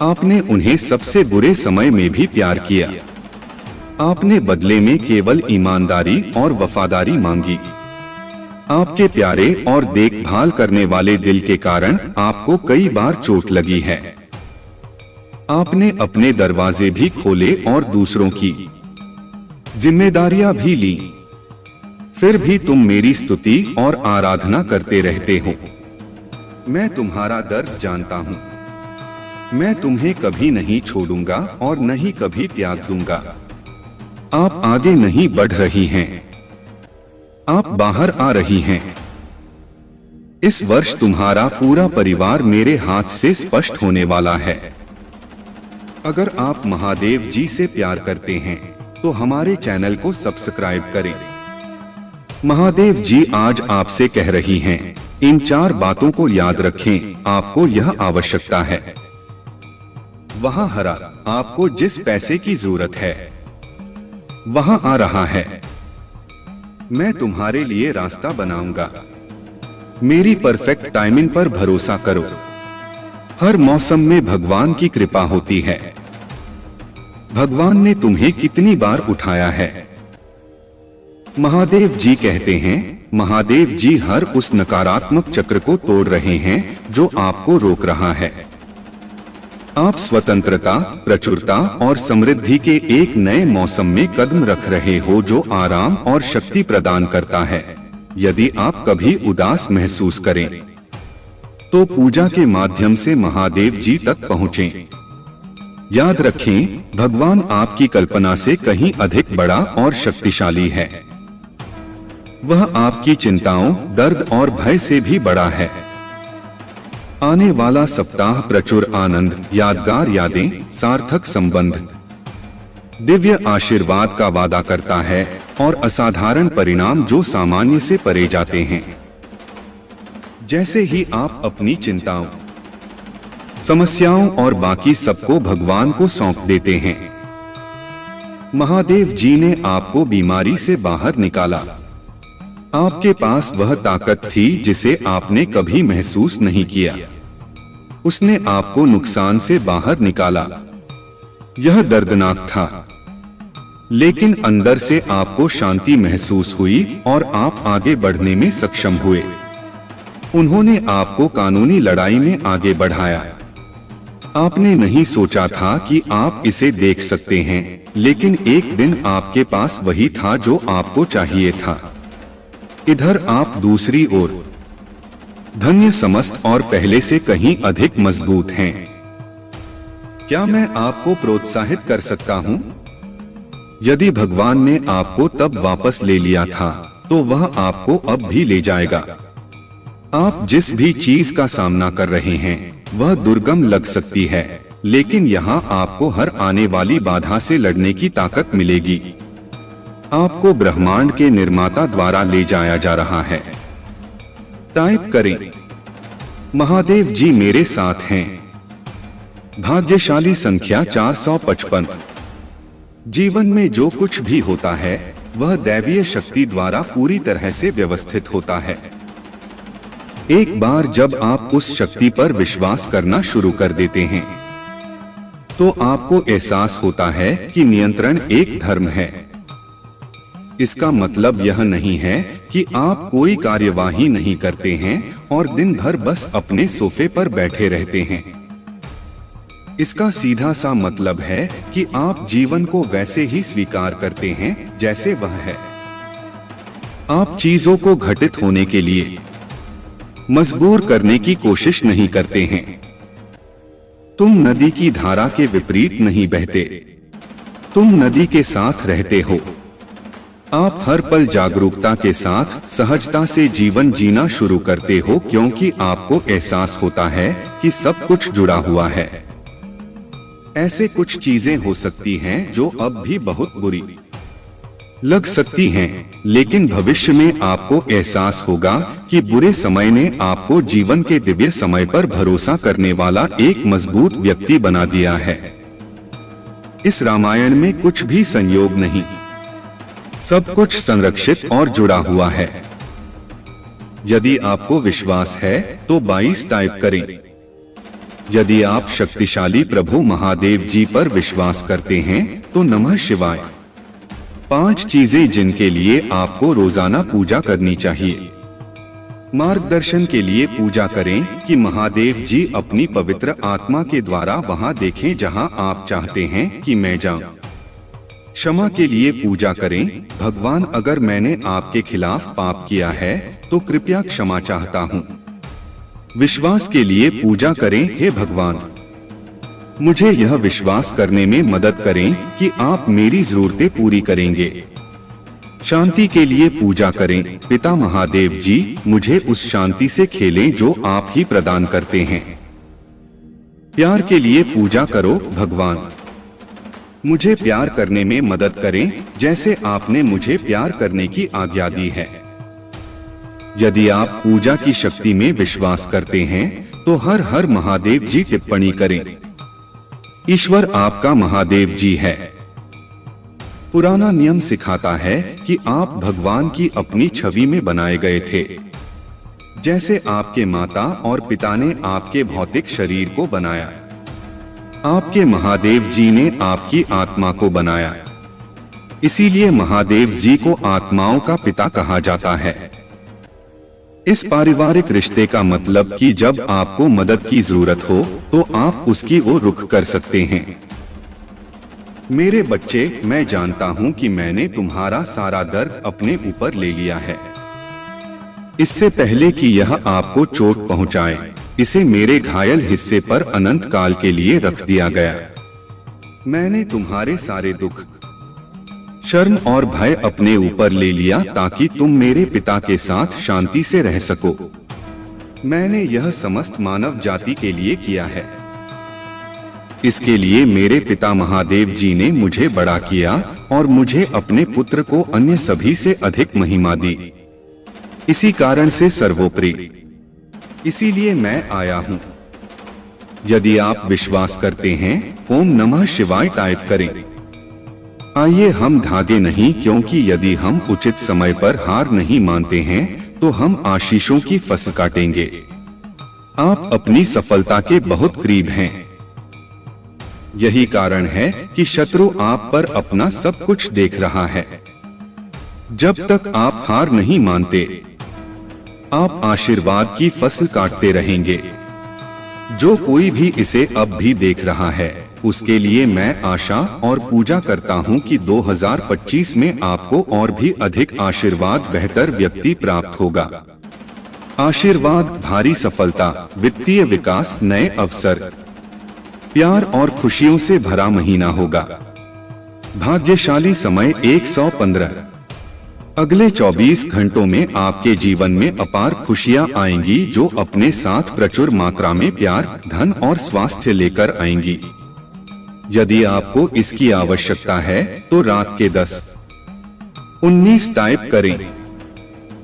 आपने उन्हें सबसे बुरे समय में भी प्यार किया। आपने बदले में केवल ईमानदारी और वफादारी मांगी। आपके प्यारे और देखभाल करने वाले दिल के कारण आपको कई बार चोट लगी है। आपने अपने दरवाजे भी खोले और दूसरों की जिम्मेदारियां भी ली, फिर भी तुम मेरी स्तुति और आराधना करते रहते हो। मैं तुम्हारा दर्द जानता हूं। मैं तुम्हें कभी नहीं छोड़ूंगा और नहीं कभी त्याग दूंगा। आप आगे नहीं बढ़ रही हैं, आप बाहर आ रही हैं। इस वर्ष तुम्हारा पूरा परिवार मेरे हाथ से स्पष्ट होने वाला है। अगर आप महादेव जी से प्यार करते हैं तो हमारे चैनल को सब्सक्राइब करें। महादेव जी आज आपसे कह रही हैं, इन 4 बातों को याद रखें, आपको यह आवश्यकता है। वहां हरा, आपको जिस पैसे की जरूरत है वहां आ रहा है। मैं तुम्हारे लिए रास्ता बनाऊंगा। मेरी परफेक्ट टाइमिंग पर भरोसा करो। हर मौसम में भगवान की कृपा होती है। भगवान ने तुम्हें कितनी बार उठाया है। महादेव जी कहते हैं, महादेव जी हर उस नकारात्मक चक्र को तोड़ रहे हैं जो आपको रोक रहा है। आप स्वतंत्रता, प्रचुरता और समृद्धि के एक नए मौसम में कदम रख रहे हो जो आराम और शक्ति प्रदान करता है। यदि आप कभी उदास महसूस करें तो पूजा के माध्यम से महादेव जी तक पहुँचें। याद रखें, भगवान आपकी कल्पना से कहीं अधिक बड़ा और शक्तिशाली है। वह आपकी चिंताओं, दर्द और भय से भी बड़ा है। आने वाला सप्ताह प्रचुर आनंद, यादगार यादें, सार्थक संबंध, दिव्य आशीर्वाद का वादा करता है और असाधारण परिणाम जो सामान्य से परे जाते हैं। जैसे ही आप अपनी चिंताओं, समस्याओं और बाकी सबको भगवान को सौंप देते हैं, महादेव जी ने आपको बीमारी से बाहर निकाला। आपके पास वह ताकत थी जिसे आपने कभी महसूस नहीं किया। उसने आपको नुकसान से बाहर निकाला। यह दर्दनाक था, लेकिन अंदर से आपको शांति महसूस हुई और आप आगे बढ़ने में सक्षम हुए। उन्होंने आपको कानूनी लड़ाई में आगे बढ़ाया। आपने नहीं सोचा था कि आप इसे देख सकते हैं, लेकिन एक दिन आपके पास वही था जो आपको चाहिए था। इधर आप दूसरी ओर धन्य, समस्त और पहले से कहीं अधिक मजबूत हैं। क्या मैं आपको प्रोत्साहित कर सकता हूं? यदि भगवान ने आपको तब वापस ले लिया था तो वह आपको अब भी ले जाएगा। आप जिस भी चीज का सामना कर रहे हैं वह दुर्गम लग सकती है, लेकिन यहाँ आपको हर आने वाली बाधा से लड़ने की ताकत मिलेगी। आपको ब्रह्मांड के निर्माता द्वारा ले जाया जा रहा है। टाइप करें, महादेव जी मेरे साथ हैं। भाग्यशाली संख्या 455। जीवन में जो कुछ भी होता है वह दैवीय शक्ति द्वारा पूरी तरह से व्यवस्थित होता है। एक बार जब आप उस शक्ति पर विश्वास करना शुरू कर देते हैं तो आपको एहसास होता है कि नियंत्रण एक धर्म है। इसका मतलब यह नहीं है कि आप कोई कार्यवाही नहीं करते हैं और दिन भर बस अपने सोफे पर बैठे रहते हैं। इसका सीधा सा मतलब है कि आप जीवन को वैसे ही स्वीकार करते हैं जैसे वह है। आप चीजों को घटित होने के लिए मजबूर करने की कोशिश नहीं करते हैं। तुम नदी की धारा के विपरीत नहीं बहते, तुम नदी के साथ रहते हो। आप हर पल जागरूकता के साथ सहजता से जीवन जीना शुरू करते हो, क्योंकि आपको एहसास होता है कि सब कुछ जुड़ा हुआ है। ऐसे कुछ चीजें हो सकती हैं जो अब भी बहुत बुरी लग सकती हैं, लेकिन भविष्य में आपको एहसास होगा कि बुरे समय ने आपको जीवन के दिव्य समय पर भरोसा करने वाला एक मजबूत व्यक्ति बना दिया है। इस रामायण में कुछ भी संयोग नहीं, सब कुछ संरक्षित और जुड़ा हुआ है। यदि आपको विश्वास है तो 22 टाइप करें। यदि आप शक्तिशाली प्रभु महादेव जी पर विश्वास करते हैं तो नमः शिवाय। 5 चीजें जिनके लिए आपको रोजाना पूजा करनी चाहिए। मार्गदर्शन के लिए पूजा करें कि महादेव जी अपनी पवित्र आत्मा के द्वारा वहां देखें जहां आप चाहते हैं कि मैं जाऊं। क्षमा के लिए पूजा करें, भगवान अगर मैंने आपके खिलाफ पाप किया है तो कृपया क्षमा चाहता हूं। विश्वास के लिए पूजा करें, हे भगवान मुझे यह विश्वास करने में मदद करें कि आप मेरी जरूरतें पूरी करेंगे। शांति के लिए पूजा करें, पिता महादेव जी मुझे उस शांति से खेलें जो आप ही प्रदान करते हैं। प्यार के लिए पूजा करो, भगवान मुझे प्यार करने में मदद करें जैसे आपने मुझे प्यार करने की आज्ञा दी है। यदि आप पूजा की शक्ति में विश्वास करते हैं तो हर हर महादेव जी टिप्पणी करें। ईश्वर आपका महादेव जी है। पुराना नियम सिखाता है कि आप भगवान की अपनी छवि में बनाए गए थे, जैसे आपके माता और पिता ने आपके भौतिक शरीर को बनाया। आपके महादेव जी ने आपकी आत्मा को बनाया। इसीलिए महादेव जी को आत्माओं का पिता कहा जाता है। इस पारिवारिक रिश्ते का मतलब कि जब आपको मदद की जरूरत हो तो आप उसकी ओर रुख कर सकते हैं। मेरे बच्चे, मैं जानता हूं कि मैंने तुम्हारा सारा दर्द अपने ऊपर ले लिया है। इससे पहले कि यह आपको चोट पहुंचाए, इसे मेरे घायल हिस्से पर अनंत काल के लिए रख दिया गया। मैंने तुम्हारे सारे दुख, शर्म और भय अपने ऊपर ले लिया ताकि तुम मेरे पिता के साथ शांति से रह सको। मैंने यह समस्त मानव जाति के लिए किया है। इसके लिए मेरे पिता महादेव जी ने मुझे बड़ा किया और मुझे अपने पुत्र को अन्य सभी से अधिक महिमा दी। इसी कारण से सर्वोपरि, इसीलिए मैं आया हूं। यदि आप विश्वास करते हैं, ओम नमः शिवाय टाइप करें। आइए हम धागे नहीं, क्योंकि यदि हम उचित समय पर हार नहीं मानते हैं तो हम आशीषों की फसल काटेंगे। आप अपनी सफलता के बहुत करीब हैं। यही कारण है कि शत्रु आप पर अपना सब कुछ देख रहा है। जब तक आप हार नहीं मानते, आप आशीर्वाद की फसल काटते रहेंगे। जो कोई भी इसे अब भी देख रहा है, उसके लिए मैं आशा और पूजा करता हूं कि 2025 में आपको और भी अधिक आशीर्वाद, बेहतर व्यक्ति प्राप्त होगा। आशीर्वाद, भारी सफलता, वित्तीय विकास, नए अवसर, प्यार और खुशियों से भरा महीना होगा। भाग्यशाली समय 115। अगले 24 घंटों में आपके जीवन में अपार खुशियां आएंगी जो अपने साथ प्रचुर मात्रा में प्यार, धन और स्वास्थ्य लेकर आएंगी। यदि आपको इसकी आवश्यकता है तो रात के 10:19 टाइप करें।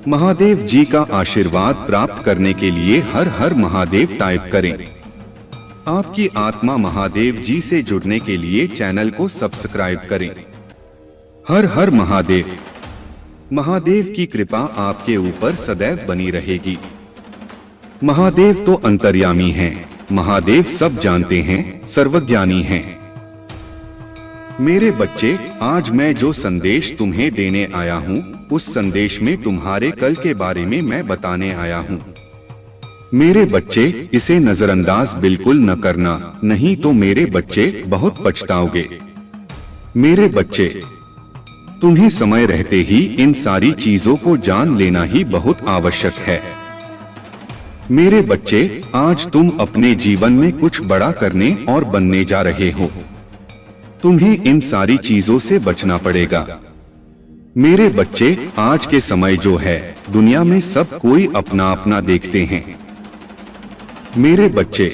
महादेव जी का आशीर्वाद प्राप्त करने के लिए हर हर महादेव टाइप करें। आपकी आत्मा महादेव जी से जुड़ने के लिए चैनल को सब्सक्राइब करें। हर हर महादेव। महादेव की कृपा आपके ऊपर सदैव बनी रहेगी। महादेव तो अंतर्यामी हैं। महादेव सब जानते हैं, सर्वज्ञानी हैं। मेरे बच्चे, आज मैं जो संदेश तुम्हें देने आया हूँ, उस संदेश में तुम्हारे कल के बारे में मैं बताने आया हूँ। मेरे बच्चे, इसे नजरअंदाज बिल्कुल न करना, नहीं तो मेरे बच्चे बहुत पछताओगे। मेरे बच्चे, तुम्हें समय रहते ही इन सारी चीजों को जान लेना ही बहुत आवश्यक है। मेरे बच्चे, आज तुम अपने जीवन में कुछ बड़ा करने और बनने जा रहे हो। तुम्हें इन सारी चीजों से बचना पड़ेगा। मेरे बच्चे, आज के समय जो है, दुनिया में सब कोई अपना अपना देखते हैं। मेरे बच्चे,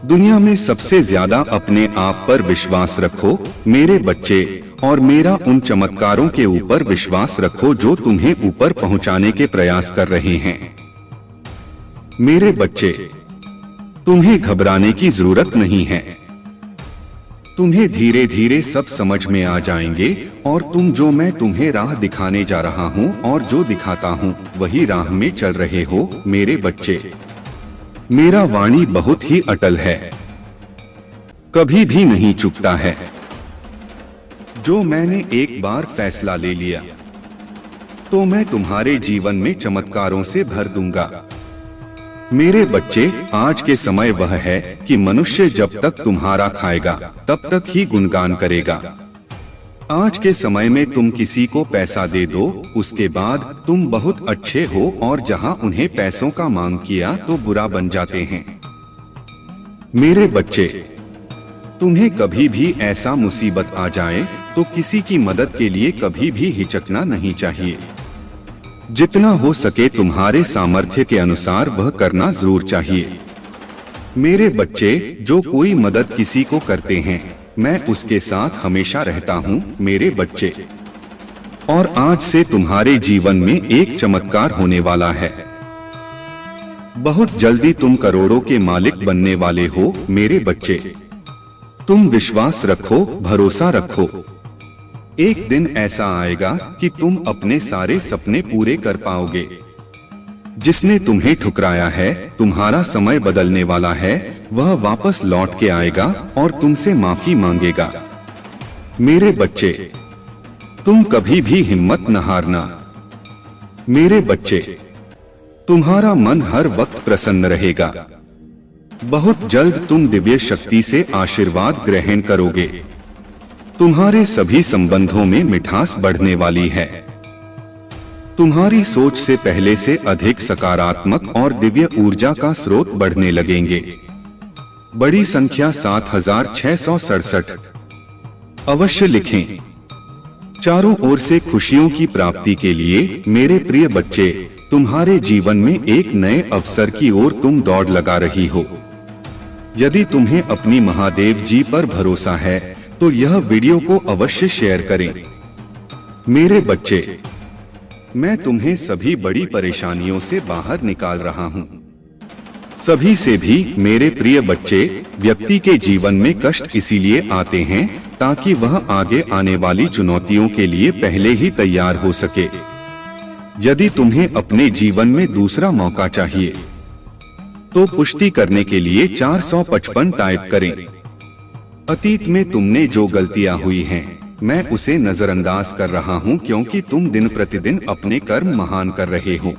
दुनिया में सबसे ज्यादा अपने आप पर विश्वास रखो मेरे बच्चे, और मेरा उन चमत्कारों के ऊपर विश्वास रखो जो तुम्हें ऊपर पहुंचाने के प्रयास कर रहे हैं। मेरे बच्चे, तुम्हें घबराने की जरूरत नहीं है। तुम्हें धीरे धीरे सब समझ में आ जाएंगे, और तुम जो मैं तुम्हें राह दिखाने जा रहा हूं और जो दिखाता हूं वही राह में चल रहे हो। मेरे बच्चे, मेरा वाणी बहुत ही अटल है, कभी भी नहीं चुकता है। जो मैंने एक बार फैसला ले लिया तो मैं तुम्हारे जीवन में चमत्कारों से भर दूंगा। मेरे बच्चे, आज के समय वह है कि मनुष्य जब तक तुम्हारा खाएगा तब तक ही गुणगान करेगा। आज के समय में तुम किसी को पैसा दे दो, उसके बाद तुम बहुत अच्छे हो, और जहां उन्हें पैसों का मांग किया तो बुरा बन जाते हैं। मेरे बच्चे, तुम्हें कभी भी ऐसा मुसीबत आ जाए तो किसी की मदद के लिए कभी भी हिचकना नहीं चाहिए। जितना हो सके तुम्हारे सामर्थ्य के अनुसार वह करना जरूर चाहिए। मेरे बच्चे, जो कोई मदद किसी को करते हैं, मैं उसके साथ हमेशा रहता हूं। मेरे बच्चे, और आज से तुम्हारे जीवन में एक चमत्कार होने वाला है। बहुत जल्दी तुम करोड़ों के मालिक बनने वाले हो। मेरे बच्चे, तुम विश्वास रखो, भरोसा रखो। एक दिन ऐसा आएगा कि तुम अपने सारे सपने पूरे कर पाओगे। जिसने तुम्हें ठुकराया है, तुम्हारा समय बदलने वाला है, वह वापस लौट के आएगा और तुमसे माफी मांगेगा। मेरे बच्चे, तुम कभी भी हिम्मत न हारना। मेरे बच्चे, तुम्हारा मन हर वक्त प्रसन्न रहेगा। बहुत जल्द तुम दिव्य शक्ति से आशीर्वाद ग्रहण करोगे। तुम्हारे सभी संबंधों में मिठास बढ़ने वाली है। तुम्हारी सोच से पहले से अधिक सकारात्मक और दिव्य ऊर्जा का स्रोत बढ़ने लगेंगे। बड़ी संख्या 7667 अवश्य लिखें। चारों ओर से खुशियों की प्राप्ति के लिए मेरे प्रिय बच्चे, तुम्हारे जीवन में एक नए अवसर की ओर तुम दौड़ लगा रही हो। यदि तुम्हें अपनी महादेव जी पर भरोसा है तो यह वीडियो को अवश्य शेयर करें। मेरे बच्चे, मैं तुम्हें सभी बड़ी परेशानियों से बाहर निकाल रहा हूं। सभी से भी मेरे प्रिय बच्चे, व्यक्ति के जीवन में कष्ट इसीलिए आते हैं ताकि वह आगे आने वाली चुनौतियों के लिए पहले ही तैयार हो सके। यदि तुम्हें अपने जीवन में दूसरा मौका चाहिए तो पुष्टि करने के लिए 455 टाइप करें। अतीत में तुमने जो गलतियां हुई हैं, मैं उसे नजरअंदाज कर रहा हूं, क्योंकि तुम दिन प्रतिदिन अपने कर्म महान कर रहे हो।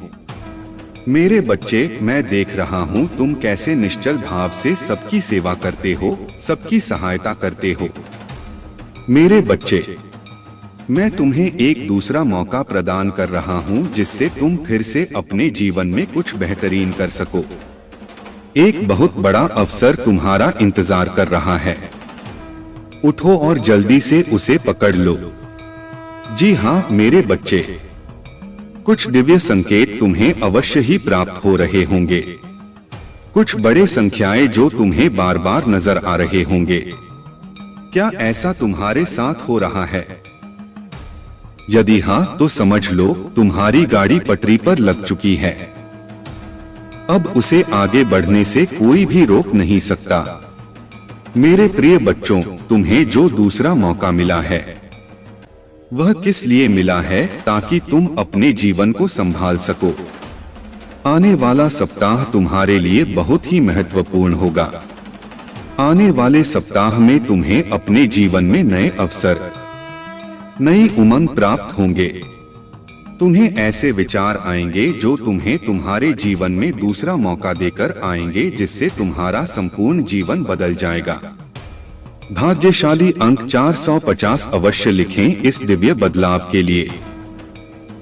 मेरे बच्चे, मैं देख रहा हूं तुम कैसे निश्चल भाव से सबकी सेवा करते हो, सबकी सहायता करते हो। मेरे बच्चे, मैं तुम्हें एक दूसरा मौका प्रदान कर रहा हूं जिससे तुम फिर से अपने जीवन में कुछ बेहतरीन कर सको। एक बहुत बड़ा अवसर तुम्हारा इंतजार कर रहा है। उठो और जल्दी से उसे पकड़ लो। जी हाँ मेरे बच्चे, कुछ दिव्य संकेत तुम्हें अवश्य ही प्राप्त हो रहे होंगे। कुछ बड़े संख्याएं जो तुम्हें बार बार नजर आ रहे होंगे। क्या ऐसा तुम्हारे साथ हो रहा है? यदि हाँ तो समझ लो तुम्हारी गाड़ी पटरी पर लग चुकी है। अब उसे आगे बढ़ने से कोई भी रोक नहीं सकता। मेरे प्रिय बच्चों, तुम्हें जो दूसरा मौका मिला है वह किस लिए मिला है? ताकि तुम अपने जीवन को संभाल सको। आने वाला सप्ताह तुम्हारे लिए बहुत ही महत्वपूर्ण होगा। आने वाले सप्ताह में तुम्हें अपने जीवन में नए अवसर, नई उमंग प्राप्त होंगे। तुम्हें ऐसे विचार आएंगे जो तुम्हें तुम्हारे जीवन में दूसरा मौका देकर आएंगे, जिससे तुम्हारा संपूर्ण जीवन बदल जाएगा। भाग्यशाली अंक 450 अवश्य लिखें इस दिव्य बदलाव के लिए।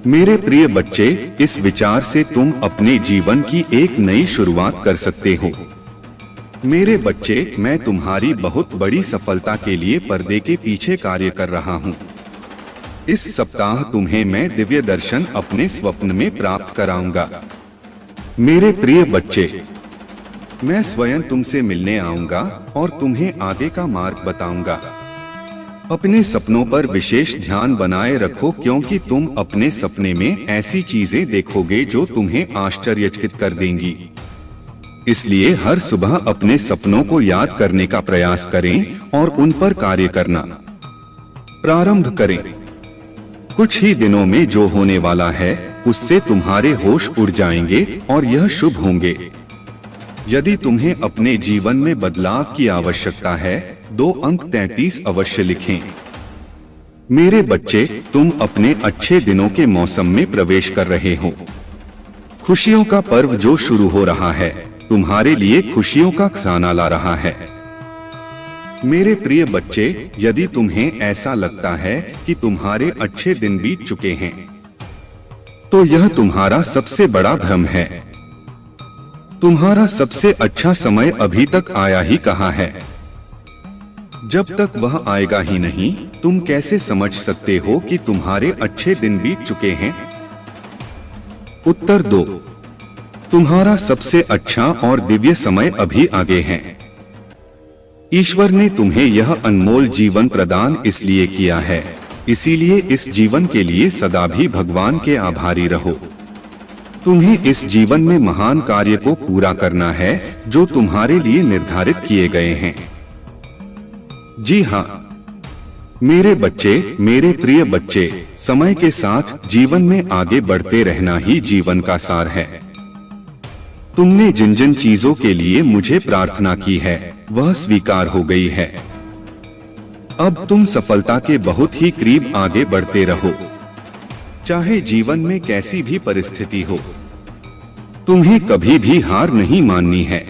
मेरे प्रिय बच्चे, इस विचार से तुम अपने जीवन की एक नई शुरुआत कर सकते हो। मेरे बच्चे, मैं तुम्हारी बहुत बड़ी सफलता के लिए पर्दे के पीछे कार्य कर रहा हूँ। इस सप्ताह तुम्हें मैं दिव्य दर्शन अपने स्वप्न में प्राप्त कराऊंगा। मेरे प्रिय बच्चे, मैं स्वयं तुमसे मिलने आऊंगा और तुम्हें आगे का मार्ग बताऊंगा। अपने सपनों पर विशेष ध्यान बनाए रखो, क्योंकि तुम अपने सपने में ऐसी चीजें देखोगे जो तुम्हें आश्चर्यचकित कर देंगी। इसलिए हर सुबह अपने सपनों को याद करने का प्रयास करें और उन पर कार्य करना प्रारंभ करें। कुछ ही दिनों में जो होने वाला है उससे तुम्हारे होश उड़ जाएंगे और यह शुभ होंगे। यदि तुम्हें अपने जीवन में बदलाव की आवश्यकता है, 2 अंक 33 अवश्य लिखें। मेरे बच्चे, तुम अपने अच्छे दिनों के मौसम में प्रवेश कर रहे हो। खुशियों का पर्व जो शुरू हो रहा है तुम्हारे लिए खुशियों का खजाना ला रहा है। मेरे प्रिय बच्चे, यदि तुम्हें ऐसा लगता है कि तुम्हारे अच्छे दिन बीत चुके हैं, तो यह तुम्हारा सबसे बड़ा भ्रम है। तुम्हारा सबसे अच्छा समय अभी तक आया ही कहाँ है। जब तक वह आएगा ही नहीं, तुम कैसे समझ सकते हो कि तुम्हारे अच्छे दिन बीत चुके हैं? उत्तर दो, तुम्हारा सबसे अच्छा और दिव्य समय अभी आगे है। ईश्वर ने तुम्हें यह अनमोल जीवन प्रदान इसलिए किया है, इसीलिए इस जीवन के लिए सदा भी भगवान के आभारी रहो। तुम्हें इस जीवन में महान कार्य को पूरा करना है जो तुम्हारे लिए निर्धारित किए गए हैं। जी हाँ मेरे बच्चे, मेरे प्रिय बच्चे, समय के साथ जीवन में आगे बढ़ते रहना ही जीवन का सार है। तुमने जिन जिन चीजों के लिए मुझे प्रार्थना की है वह स्वीकार हो गई है। अब तुम सफलता के बहुत ही करीब आगे बढ़ते रहो, चाहे जीवन में कैसी भी परिस्थिति हो। तुम्हें कभी भी हार नहीं माननी है।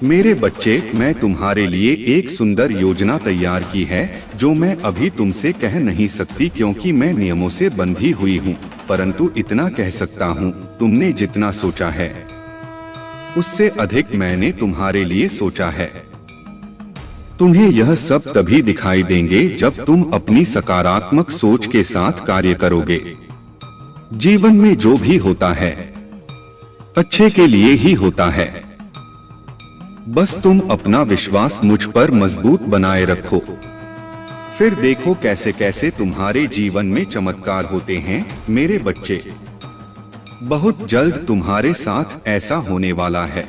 मेरे बच्चे, मैं तुम्हारे लिए एक सुंदर योजना तैयार की है जो मैं अभी तुमसे कह नहीं सकती, क्योंकि मैं नियमों से बंधी हुई हूँ। परंतु इतना कह सकता हूँ, तुमने जितना सोचा है उससे अधिक मैंने तुम्हारे लिए सोचा है। तुम्हें यह सब तभी दिखाई देंगे जब तुम अपनी सकारात्मक सोच के साथ कार्य करोगे। जीवन में जो भी होता है अच्छे के लिए ही होता है। बस तुम अपना विश्वास मुझ पर मजबूत बनाए रखो, फिर देखो कैसे कैसे तुम्हारे जीवन में चमत्कार होते हैं। मेरे बच्चे, बहुत जल्द तुम्हारे साथ ऐसा होने वाला है।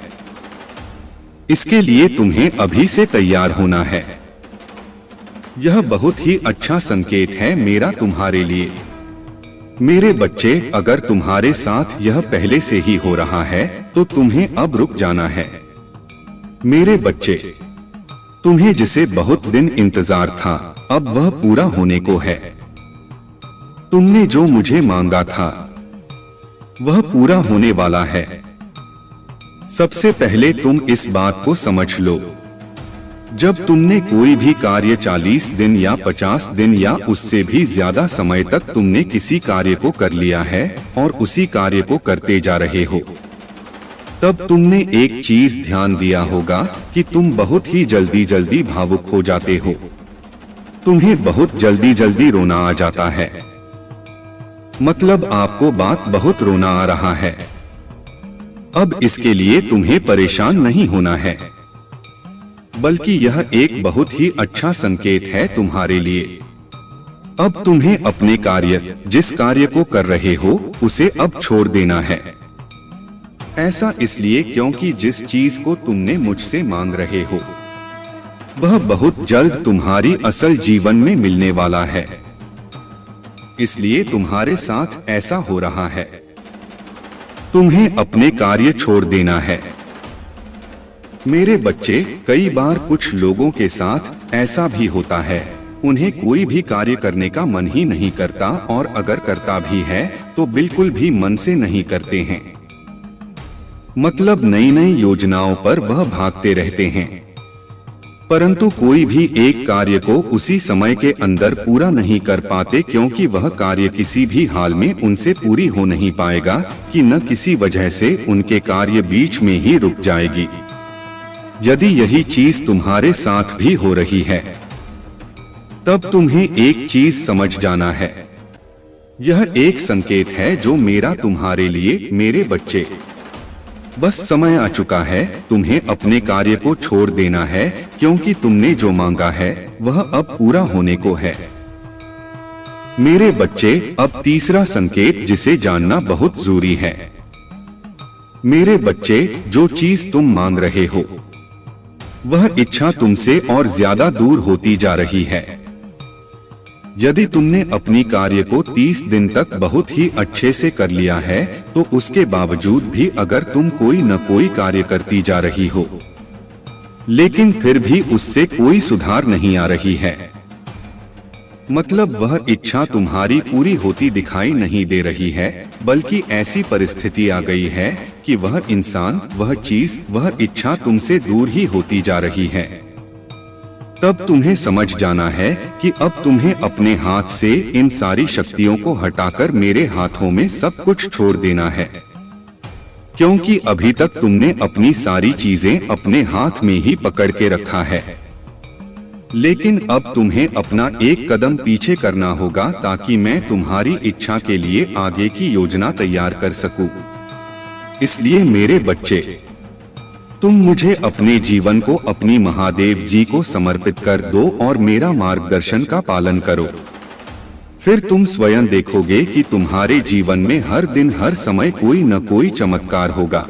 इसके लिए तुम्हें अभी से तैयार होना है। यह बहुत ही अच्छा संकेत है मेरा तुम्हारे लिए। मेरे बच्चे, अगर तुम्हारे साथ यह पहले से ही हो रहा है तो तुम्हें अब रुक जाना है। मेरे बच्चे, तुम्हें जिसे बहुत दिन इंतजार था अब वह पूरा होने को है। तुमने जो मुझे मांगा था वह पूरा होने वाला है। सबसे पहले तुम इस बात को समझ लो, जब तुमने कोई भी कार्य 40 दिन या 50 दिन या उससे भी ज्यादा समय तक तुमने किसी कार्य को कर लिया है और उसी कार्य को करते जा रहे हो, तब तुमने एक चीज ध्यान दिया होगा कि तुम बहुत ही जल्दी जल्दी भावुक हो जाते हो। तुम्हें बहुत जल्दी जल्दी रोना आ जाता है। मतलब आपको बात बहुत रोना आ रहा है। अब इसके लिए तुम्हें परेशान नहीं होना है, बल्कि यह एक बहुत ही अच्छा संकेत है तुम्हारे लिए। अब तुम्हें अपने कार्य, जिस कार्य को कर रहे हो उसे अब छोड़ देना है। ऐसा इसलिए क्योंकि जिस चीज को तुमने मुझसे मांग रहे हो वह बहुत जल्द तुम्हारी असल जीवन में मिलने वाला है। इसलिए तुम्हारे साथ ऐसा हो रहा है। तुम्हें अपने कार्य छोड़ देना है। मेरे बच्चे, कई बार कुछ लोगों के साथ ऐसा भी होता है, उन्हें कोई भी कार्य करने का मन ही नहीं करता, और अगर करता भी है तो बिल्कुल भी मन से नहीं करते हैं। मतलब नई नई योजनाओं पर वह भागते रहते हैं, परंतु कोई भी एक कार्य को उसी समय के अंदर पूरा नहीं कर पाते, क्योंकि वह कार्य किसी भी हाल में उनसे पूरी हो नहीं पाएगा कि न किसी वजह से उनके कार्य बीच में ही रुक जाएगी। यदि यही चीज तुम्हारे साथ भी हो रही है, तब तुम्हें एक चीज समझ जाना है। यह एक संकेत है जो मेरा तुम्हारे लिए, मेरे बच्चे। बस समय आ चुका है, तुम्हें अपने कार्य को छोड़ देना है, क्योंकि तुमने जो मांगा है वह अब पूरा होने को है। मेरे बच्चे, अब तीसरा संकेत जिसे जानना बहुत जरूरी है। मेरे बच्चे, जो चीज तुम मांग रहे हो वह इच्छा तुमसे और ज्यादा दूर होती जा रही है। यदि तुमने अपनी कार्य को 30 दिन तक बहुत ही अच्छे से कर लिया है, तो उसके बावजूद भी अगर तुम कोई न कोई कार्य करती जा रही हो, लेकिन फिर भी उससे कोई सुधार नहीं आ रही है, मतलब वह इच्छा तुम्हारी पूरी होती दिखाई नहीं दे रही है, बल्कि ऐसी परिस्थिति आ गई है कि वह इंसान, वह चीज, वह इच्छा तुमसे दूर ही होती जा रही है, तब तुम्हें समझ जाना है कि अब तुम्हें अपने हाथ से इन सारी शक्तियों को हटाकर मेरे हाथों में सब कुछ छोड़ देना है। क्योंकि अभी तक तुमने अपनी सारी चीजें अपने हाथ में ही पकड़ के रखा है, लेकिन अब तुम्हें अपना एक कदम पीछे करना होगा ताकि मैं तुम्हारी इच्छा के लिए आगे की योजना तैयार कर सकूं। इसलिए मेरे बच्चे, तुम मुझे अपने जीवन को अपनी महादेव जी को समर्पित कर दो और मेरा मार्गदर्शन का पालन करो। फिर तुम स्वयं देखोगे कि तुम्हारे जीवन में हर दिन हर समय कोई न कोई चमत्कार होगा।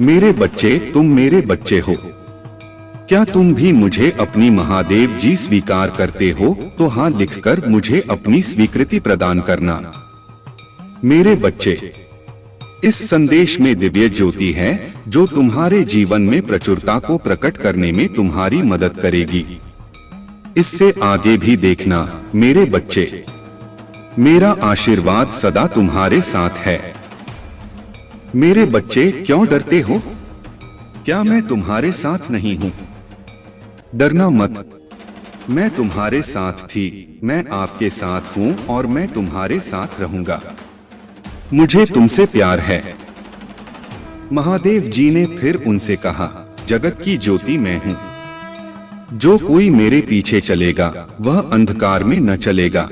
मेरे बच्चे, तुम मेरे बच्चे हो। क्या तुम भी मुझे अपनी महादेव जी स्वीकार करते हो? तो हाँ लिखकर मुझे अपनी स्वीकृति प्रदान करना। मेरे बच्चे, इस संदेश में दिव्य ज्योति है जो तुम्हारे जीवन में प्रचुरता को प्रकट करने में तुम्हारी मदद करेगी। इससे आगे भी देखना मेरे बच्चे, मेरा आशीर्वाद सदा तुम्हारे साथ है। मेरे बच्चे, क्यों डरते हो? क्या मैं तुम्हारे साथ नहीं हूँ? डरना मत, मैं तुम्हारे साथ थी, मैं आपके साथ हूँ और मैं तुम्हारे साथ रहूंगा। मुझे तुमसे प्यार है। महादेव जी ने फिर उनसे कहा, जगत की ज्योति मैं हूँ। जो कोई मेरे पीछे चलेगा वह अंधकार में न चलेगा,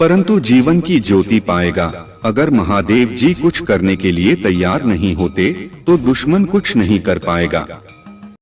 परंतु जीवन की ज्योति पाएगा। अगर महादेव जी कुछ करने के लिए तैयार नहीं होते तो दुश्मन कुछ नहीं कर पाएगा।